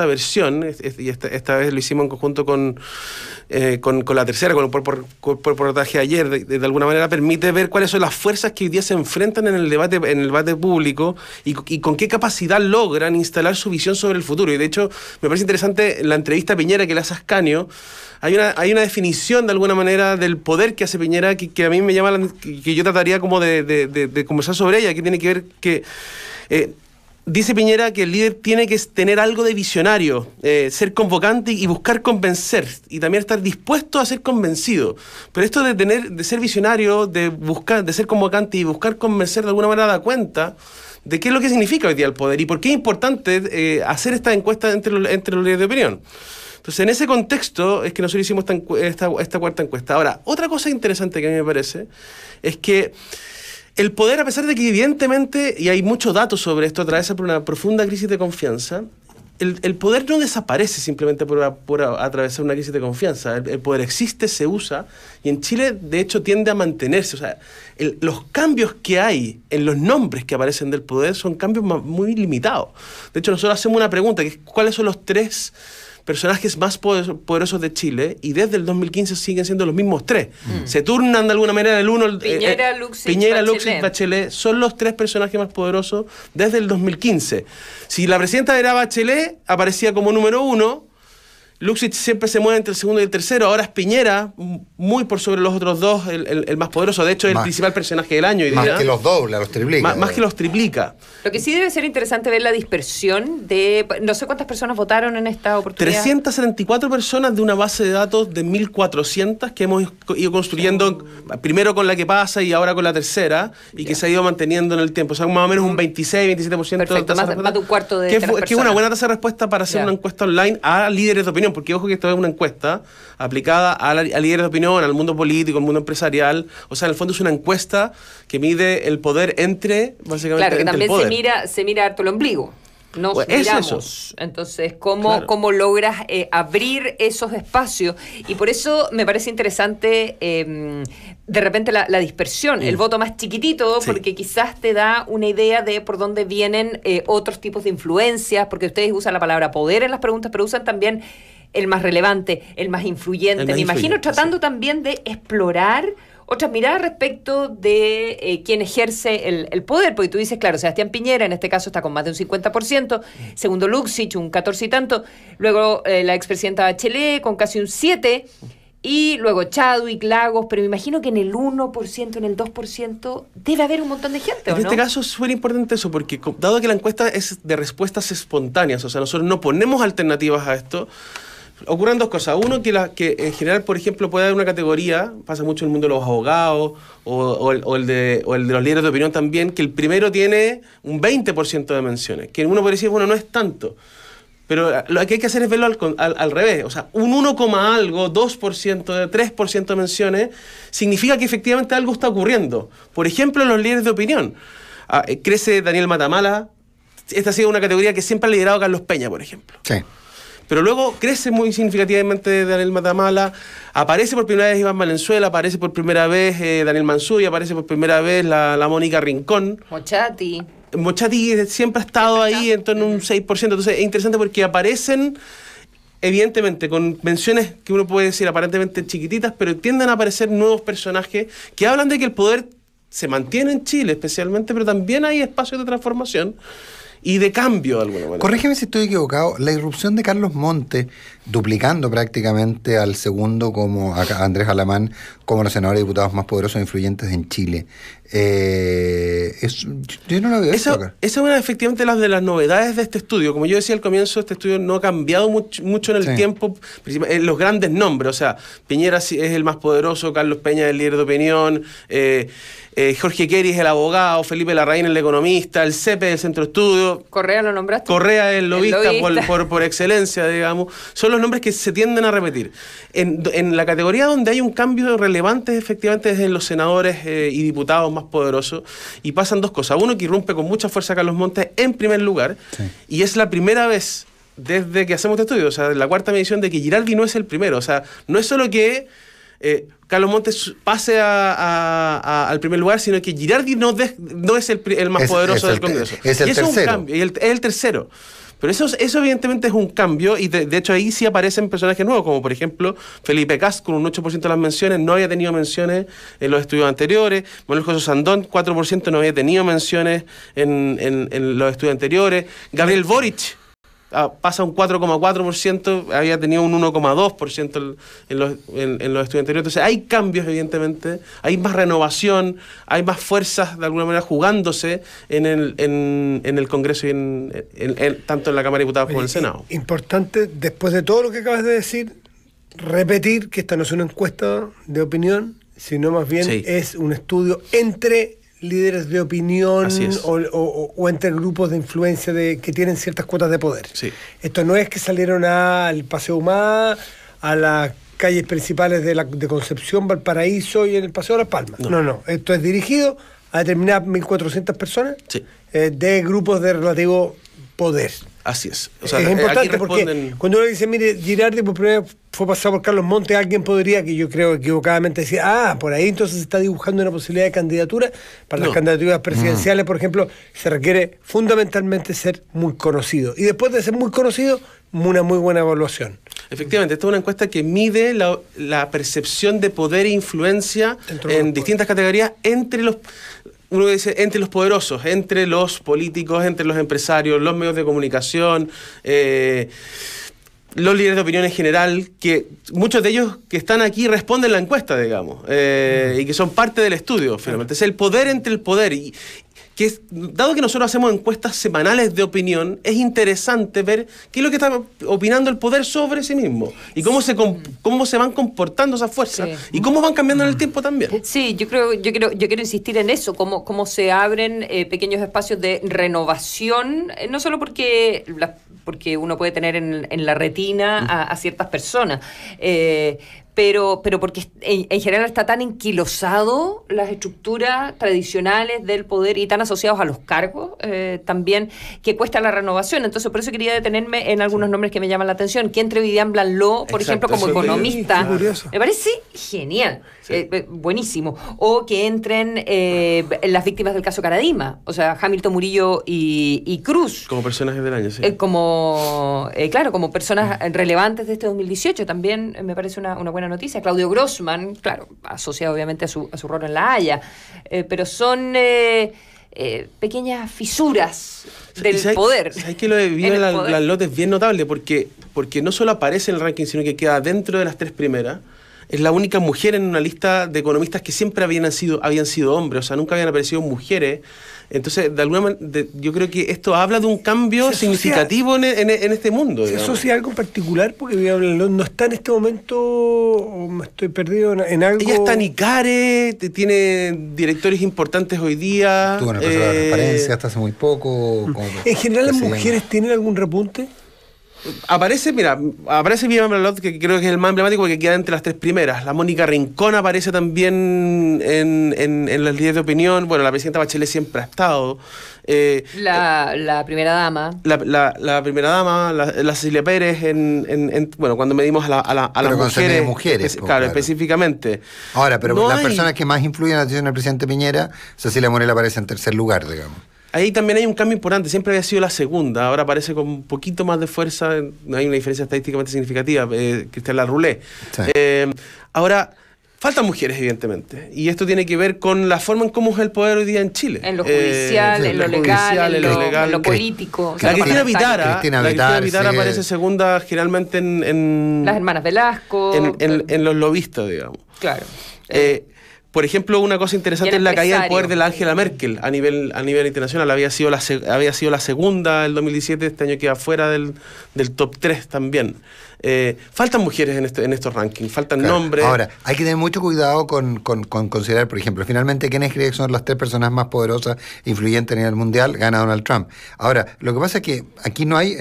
versión, y esta vez lo hicimos en conjunto con la tercera, con el reportaje de ayer, de alguna manera permite ver cuáles son las fuerzas que hoy día se enfrentan en el debate público y con qué capacidad logran instalar su visión sobre el futuro. Y de hecho, me parece interesante la entrevista a Piñera que le hace a Ascanio. Hay una definición de alguna manera del poder que hace Piñera que a mí me llama, que yo trataría como de conversar sobre ella, que tiene que ver que... dice Piñera que el líder tiene que tener algo de visionario, ser convocante y buscar convencer, y también estar dispuesto a ser convencido. Pero esto de ser visionario, de ser convocante y buscar convencer, de alguna manera da cuenta de qué es lo que significa hoy día el poder y por qué es importante hacer esta encuesta entre los líderes de opinión. Entonces, en ese contexto es que nosotros hicimos esta cuarta encuesta. Ahora, otra cosa interesante que a mí me parece es que el poder, a pesar de que evidentemente, y hay muchos datos sobre esto, atraviesa por una profunda crisis de confianza, el poder no desaparece simplemente por atravesar una crisis de confianza. El poder existe, se usa, y en Chile, de hecho, tiende a mantenerse. O sea, los cambios que hay en los nombres que aparecen del poder son cambios muy limitados. De hecho, nosotros hacemos una pregunta, que es ¿cuáles son los 3 personajes más poderosos de Chile? Y desde el 2015 siguen siendo los mismos 3. Se turnan de alguna manera el uno. Piñera, Luxich, Bachelet son los 3 personajes más poderosos desde el 2015. Si la presidenta era Bachelet, aparecía como número 1, Luxich siempre se mueve entre el segundo y el tercero. Ahora es Piñera, muy por sobre los otros dos, el más poderoso. De hecho, es el principal personaje del año. Más que los dobla, los triplica. Más que los triplica. Lo que sí debe ser interesante ver la dispersión de... No sé cuántas personas votaron en esta oportunidad. 374 personas de una base de datos de 1.400 que hemos ido construyendo, primero con la que pasa y ahora con la tercera, y que se ha ido manteniendo en el tiempo. O sea, más o menos un 26-27%. Perfecto, más de un cuarto de las que es una buena tasa de respuesta para hacer una encuesta online a líderes de opinión, porque ojo que esto es una encuesta aplicada a líderes de opinión, al mundo político, al mundo empresarial. O sea, en el fondo es una encuesta que mide el poder entre, básicamente, claro, que también el poder. se mira harto el ombligo. Nos miramos. Eso. Entonces, ¿cómo logras abrir esos espacios? Y por eso me parece interesante de repente la dispersión, el voto más chiquitito, porque quizás te da una idea de por dónde vienen otros tipos de influencias, porque ustedes usan la palabra poder en las preguntas, pero usan también el más relevante, el más influyente. Me imagino tratando también de explorar otras miradas respecto de quién ejerce el poder, porque tú dices, claro, Sebastián Piñera en este caso está con más de un 50%, segundo Luxich, un 14 y tanto, luego la expresidenta Bachelet con casi un 7%, y luego Chadwick, Lagos, pero me imagino que en el 1%, en el 2%, debe haber un montón de gente, ¿o no? En este caso es súper importante eso, porque dado que la encuesta es de respuestas espontáneas, o sea, nosotros no ponemos alternativas a esto, ocurren dos cosas. Uno, que en general, por ejemplo, puede haber una categoría, pasa mucho en el mundo de los abogados o el de los líderes de opinión también, que el primero tiene un 20% de menciones, que uno puede decir, bueno, no es tanto. Pero lo que hay que hacer es verlo al revés. O sea, un 1, algo, 2%, 3% de menciones, significa que efectivamente algo está ocurriendo. Por ejemplo, en los líderes de opinión. Crece Daniel Matamala. Esta ha sido una categoría que siempre ha liderado Carlos Peña, por ejemplo. Sí. Pero luego crece muy significativamente Daniel Matamala, aparece por primera vez Iván Valenzuela, aparece por primera vez Daniel Mansuy, aparece por primera vez la Mónica Rincón. Mochati siempre ha estado ahí en torno a un 6%, entonces es interesante porque aparecen, evidentemente, con menciones que uno puede decir aparentemente chiquititas, pero tienden a aparecer nuevos personajes que hablan de que el poder se mantiene en Chile especialmente, pero también hay espacios de transformación y de cambio de alguna manera. Corrígeme si estoy equivocado, la irrupción de Carlos Montes, duplicando prácticamente al segundo como a Andrés Alamán, como los senadores y diputados más poderosos e influyentes en Chile. Yo no lo veo eso acá. Esa es una, efectivamente, de las novedades de este estudio. Como yo decía al comienzo, este estudio no ha cambiado mucho en el tiempo, en los grandes nombres. O sea, Piñera es el más poderoso, Carlos Peña es el líder de opinión, Jorge Keri es el abogado, Felipe Larraín el economista, el CEPE del Centro Estudio. ¿Correa lo nombraste? Correa es el lobista. Por excelencia, digamos. Son los nombres que se tienden a repetir. En la categoría donde hay un cambio relevante, efectivamente, es en los senadores y diputados más poderosos, y pasan dos cosas. Uno, que irrumpe con mucha fuerza Carlos Montes en primer lugar, y es la primera vez desde que hacemos este estudio, o sea, la cuarta medición, de que Girardi no es el primero. O sea, no es solo que Carlos Montes pase al primer lugar, sino que Girardi no es el más poderoso del Congreso. Es el tercero. Es un cambio, y es el tercero. Pero eso evidentemente es un cambio, y de hecho ahí sí aparecen personajes nuevos, como por ejemplo Felipe Cast, con un 8% de las menciones, no había tenido menciones en los estudios anteriores. Manuel José Sandón, 4%, no había tenido menciones en los estudios anteriores. Gabriel Boric pasa un 4,4%, había tenido un 1,2% en los estudios anteriores. Entonces hay cambios, evidentemente, hay más renovación, hay más fuerzas de alguna manera jugándose en el Congreso y tanto en la Cámara de Diputados como en el Senado. Importante, después de todo lo que acabas de decir, repetir que esta no es una encuesta de opinión, sino más bien es un estudio entre líderes de opinión o entre grupos de influencia que tienen ciertas cuotas de poder. Esto no es que salieron al Paseo Humá, a las calles principales de Concepción, Valparaíso y en el Paseo de Las Palmas. No. Esto es dirigido a determinadas 1.400 personas de grupos de relativo poder. Así es. O sea, es importante porque cuando uno dice, mire, Girardi por primera vez fue pasado por Carlos Montes, alguien podría, que yo creo equivocadamente, decir, por ahí entonces se está dibujando una posibilidad de candidatura. Para las candidaturas presidenciales, por ejemplo, se requiere fundamentalmente ser muy conocido. Y después de ser muy conocido, una muy buena evaluación. Efectivamente, esta es una encuesta que mide la percepción de poder e influencia en distintas categorías entre los... Uno dice entre los poderosos, entre los políticos, entre los empresarios, los medios de comunicación, los líderes de opinión en general, que muchos de ellos que están aquí responden la encuesta, digamos, y que son parte del estudio, finalmente. Es el poder entre el poder. Y que dado que nosotros hacemos encuestas semanales de opinión, es interesante ver qué es lo que está opinando el poder sobre sí mismo y cómo se van comportando esas fuerzas y cómo van cambiando en el tiempo también. Sí, yo quiero insistir en eso, cómo se abren pequeños espacios de renovación, no solo porque uno puede tener en la retina a ciertas personas, pero porque en general está tan enquilosado las estructuras tradicionales del poder y tan asociados a los cargos también, que cuesta la renovación. Entonces, por eso quería detenerme en algunos nombres que me llaman la atención. Que entre Vivian Blanló, por ejemplo, como economista. Me parece genial, buenísimo. O que entren las víctimas del caso Caradima, o sea, Hamilton, Murillo y Cruz. Como personajes del año, sí. Como personas relevantes de este 2018, también me parece una buena noticia. Claudio Grossman, claro, asociado obviamente a su rol en La Haya, pero son pequeñas fisuras del poder. ¿Sabes que lo de Vivian Blanló es bien notable? Porque no solo aparece en el ranking, sino que queda dentro de las 3 primeras. Es la única mujer en una lista de economistas que siempre habían sido hombres, o sea, nunca habían aparecido mujeres. Entonces, de alguna manera, yo creo que esto habla de un cambio significativo en este mundo. ¿Se asocia algo en particular? Porque no está en este momento, o me estoy perdido en algo. Ella está en ICARE, tiene directores importantes hoy día. Estuvo en el proceso de la transparencia hasta hace muy poco. ¿En general las mujeres tienen algún repunte? Aparece Vivian Blanló, que creo que es el más emblemático porque queda entre las 3 primeras. La Mónica Rincón aparece también en las líderes de opinión. Bueno, la presidenta Bachelet siempre ha estado. La primera dama. La primera dama, la Cecilia Pérez, bueno, cuando medimos a las mujeres. Claro, específicamente. Ahora, pero las personas que más influyen en la decisión del presidente Piñera, Cecilia Morel aparece en tercer lugar, digamos. Ahí también hay un cambio importante, siempre había sido la segunda, ahora aparece con un poquito más de fuerza, no hay una diferencia estadísticamente significativa, Cristian Larroulé. Sí. Ahora, faltan mujeres, evidentemente, y esto tiene que ver con la forma en cómo es el poder hoy día en Chile. En lo judicial, en lo legal, en lo político. La Cristina Vitara aparece segunda generalmente en las hermanas Velasco. En los lobistas, digamos. Claro. Por ejemplo, una cosa interesante es la caída del poder de la Angela Merkel a nivel internacional. Había sido la segunda el 2017, este año queda fuera del top 3 también. Faltan mujeres en estos rankings, faltan nombres. Ahora, hay que tener mucho cuidado con considerar, por ejemplo, finalmente, ¿quiénes creen que son las 3 personas más poderosas e influyentes a nivel mundial? Gana Donald Trump. Ahora, lo que pasa es que aquí no hay,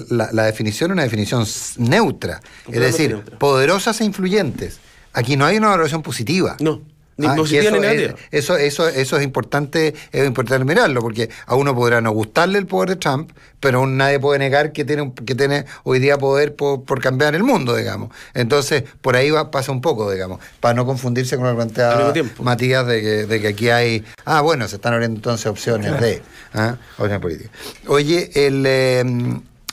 la definición es una definición neutra, es decir, neutra. Poderosas e influyentes. Aquí no hay una valoración positiva. No, ni positiva ni negativa. Eso es importante mirarlo, porque a uno podrá no gustarle el poder de Trump, pero aún nadie puede negar que tiene hoy día poder por cambiar el mundo, digamos. Entonces, por ahí pasa un poco, digamos, para no confundirse con lo que planteaba Matías de que aquí hay... bueno, se están abriendo entonces opciones opciones políticas. Oye,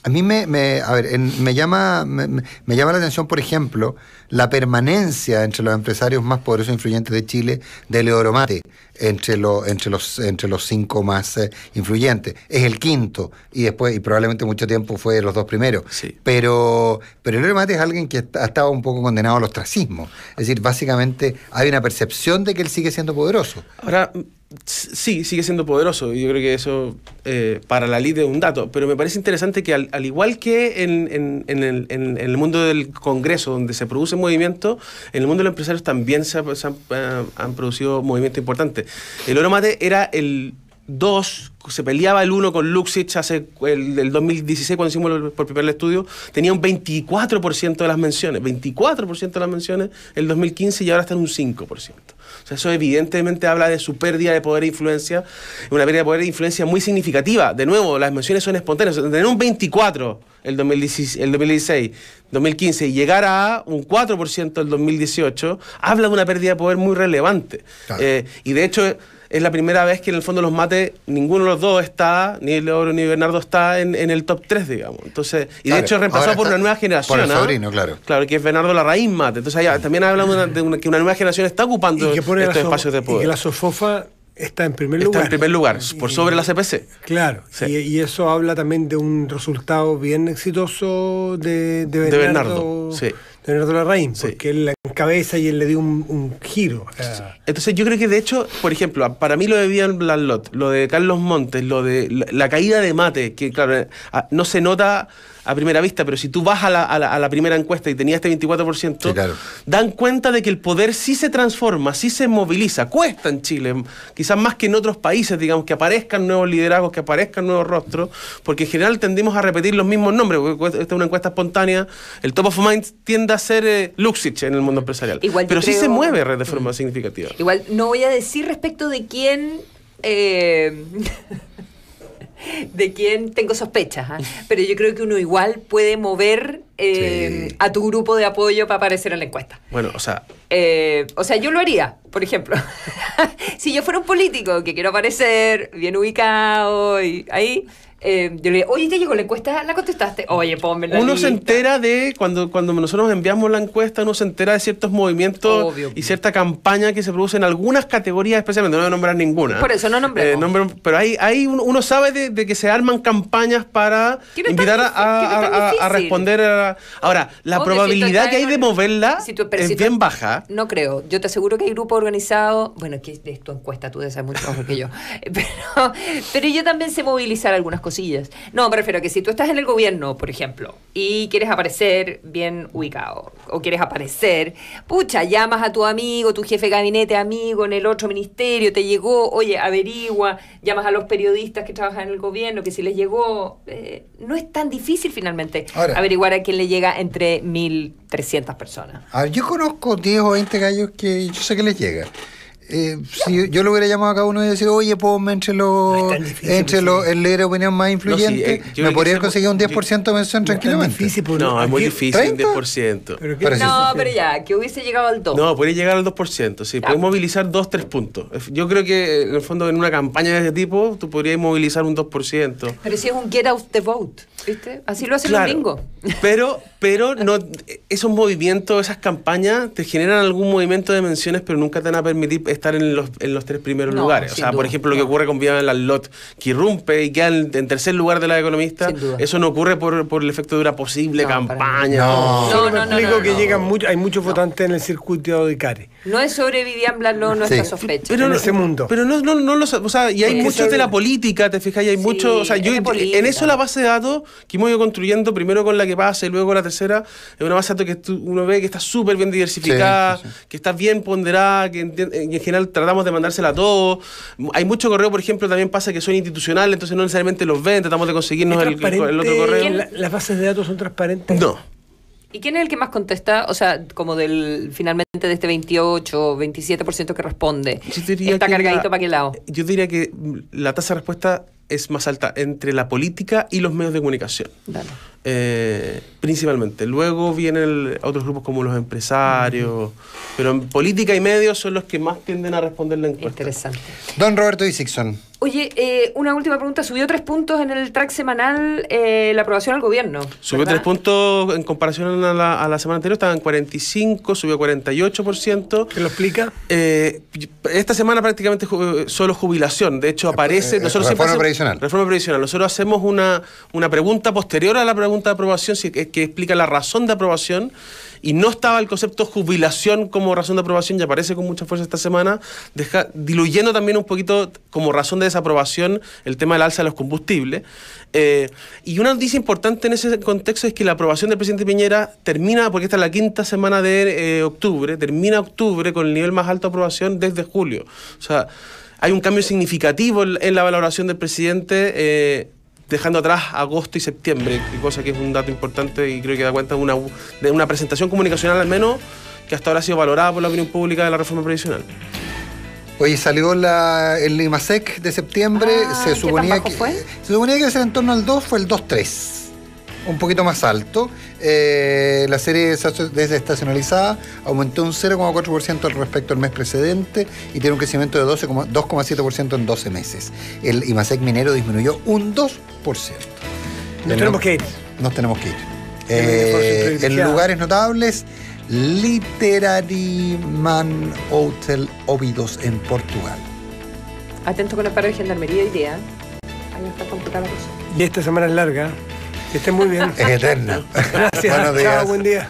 a mí me llama la atención, por ejemplo, la permanencia entre los empresarios más poderosos e influyentes de Chile de Eleodoro Mate entre los 5 más influyentes. Es el quinto y probablemente mucho tiempo fue de los 2 primeros. Sí. Pero Eleodoro Mate es alguien que ha estado un poco condenado al ostracismo. Es decir, básicamente hay una percepción de que él sigue siendo poderoso. Ahora, sí, sigue siendo poderoso. Yo creo que eso para la lid es un dato. Pero me parece interesante que al igual que en el mundo del Congreso, donde se produce movimiento, en el mundo de los empresarios también se han producido movimientos importantes. Eleodoro Mate era el 2, se peleaba el 1 con Luxich hace el 2016 cuando hicimos por primer estudio, tenía un 24% de las menciones, 24% de las menciones el 2015 y ahora está en un 5%. O sea, eso evidentemente habla de su pérdida de poder e influencia, una pérdida de poder e influencia muy significativa. De nuevo, las menciones son espontáneas. Tener un 24% el 2016, 2015 y llegar a un 4% el 2018, habla de una pérdida de poder muy relevante. Claro. Y de hecho... es la primera vez que en el fondo los Mates, ninguno de los dos está, ni Eleodoro ni Bernardo está en el top 3, digamos. Entonces, y de hecho es reemplazado por una nueva generación. Por el sobrino, claro. Claro, que es Bernardo Larraín Mate. Entonces también habla de que una nueva generación está ocupando estos espacios de poder. Y que la SOFOFA está en primer lugar. Está en primer lugar, por sobre la CPC. Claro, sí. y eso habla también de un resultado bien exitoso de Bernardo. Sí. De Bernardo Larraín, porque él la encabeza y él le dio un giro. Entonces yo creo que de hecho, por ejemplo, para mí lo de Vivian Blanlot, lo de Carlos Montes, lo de la caída de Mate, que claro, no se nota a primera vista, pero si tú vas a la primera encuesta y tenías este 24%, sí, claro, dan cuenta de que el poder sí se transforma, sí se moviliza. Cuesta en Chile, quizás más que en otros países, digamos, que aparezcan nuevos liderazgos, que aparezcan nuevos rostros, porque en general tendimos a repetir los mismos nombres, porque esta es una encuesta espontánea, el top of mind tiende a ser Luxich en el mundo empresarial. Igual pero sí se mueve de forma significativa. Igual no voy a decir respecto de quién... de quién tengo sospechas, pero yo creo que uno igual puede mover a tu grupo de apoyo para aparecer en la encuesta. Bueno, o sea, yo lo haría, por ejemplo. Si yo fuera un político que quiero aparecer bien ubicado y ahí... yo le digo, oye, ¿te llegó la encuesta? ¿La contestaste? Oye, ponme la uno lista. Se entera de, cuando nosotros enviamos la encuesta, uno se entera de ciertos movimientos. Obvio. Y cierta campaña que se produce en algunas categorías, especialmente, no voy a nombrar ninguna. Por eso no nombremos. Pero uno sabe de que se arman campañas para invitar a responder a... Ahora, la probabilidad que hay de moverla es bien baja. No creo. Yo te aseguro que hay grupos organizados... Bueno, que es tu encuesta, tú debes saber mucho mejor que yo. Pero yo también sé movilizar algunas cosillas. No, me refiero a que si tú estás en el gobierno, por ejemplo, y quieres aparecer bien ubicado, o quieres aparecer, pucha, llamas a tu amigo, tu jefe de gabinete amigo en el otro ministerio, te llegó, oye, averigua, llamas a los periodistas que trabajan en el gobierno, que si les llegó, no es tan difícil finalmente averiguar a quién le llega entre 1.300 personas. A ver, yo conozco 10 o 20 gallos que yo sé que les llega. Si yo lo hubiera llamado a cada uno y decir, oye, ponme entre el líder de opinión más influyente, me podría conseguir un 10% de mención tranquilamente. No, es muy difícil, 10%. Pero ya, que hubiese llegado al 2%. No, podría llegar al 2%, sí. Puedes movilizar 2-3 puntos. Yo creo que, en el fondo, en una campaña de ese tipo, tú podrías movilizar un 2%. Pero si es un get out the vote, ¿viste? Así lo hacen los gringos. Pero no, esos movimientos, esas campañas, te generan algún movimiento de menciones, pero nunca te van a permitir estar en los 3 primeros lugares. O sea, por ejemplo, lo que ocurre con Vivian Blanlot, que irrumpe y queda en tercer lugar de la economista, eso no ocurre por el efecto de una posible campaña. No, que llegan hay muchos votantes en el circuito de Care. No es sobre Vivian Blanlot nuestra sospecha. Pero en ese mundo. Pero o sea, y hay muchos de la política, te fijas, y hay muchos, o sea, en eso la base de datos que hemos ido construyendo, primero con la que pasa y luego la tercera, es una base de datos que uno ve que está súper bien diversificada, que está bien ponderada, que en general tratamos de mandársela a todos. Hay mucho correo, por ejemplo, también pasa que son institucionales, entonces no necesariamente los ven, tratamos de conseguirnos el otro correo. ¿Las bases de datos son transparentes? No. ¿Y quién es el que más contesta? O sea, como finalmente de este 28 o 27% que responde, ¿está cargadito para qué lado? Yo diría que la tasa de respuesta es más alta entre la política y los medios de comunicación. Dale. Principalmente. Luego vienen otros grupos como los empresarios, pero en política y medios son los que más tienden a responder la encuesta. Interesante. Don Roberto Isixson. Oye, una última pregunta. ¿Subió 3 puntos en el track semanal la aprobación al gobierno? Subió 3 puntos en comparación a la semana anterior, estaba en 45, subió 48%. ¿Qué lo explica? Esta semana prácticamente solo jubilación. De hecho, aparece... Reforma previsional. Reforma previsional. Nosotros hacemos una pregunta posterior a la pregunta de aprobación que explica la razón de aprobación, y no estaba el concepto jubilación como razón de aprobación, y aparece con mucha fuerza esta semana, diluyendo también un poquito como razón de desaprobación el tema del alza de los combustibles. Y una noticia importante en ese contexto es que la aprobación del presidente Piñera termina, porque esta es la 5ª semana de octubre, termina octubre con el nivel más alto de aprobación desde julio. O sea, hay un cambio significativo en la valoración del presidente, dejando atrás agosto y septiembre, cosa que es un dato importante y creo que da cuenta de una presentación comunicacional al menos que hasta ahora ha sido valorada por la opinión pública de la reforma previsional. Oye, salió el IMASEC de septiembre, se suponía que iba a ser en torno al 2, fue el 2.3, un poquito más alto. La serie desestacionalizada aumentó un 0,4% respecto al mes precedente y tiene un crecimiento de 2,7% en 12 meses. El IMASEC minero disminuyó un 2%. Nos tenemos que ir. En lugares notables, Literary Man Hotel Óbidos en Portugal. Atento con el paro de gendarmería hoy día. Ahí está complicada la cosa. Y esta semana es larga. Que estén muy bien. Es eterna. Gracias. Buenos días. Chao, buen día.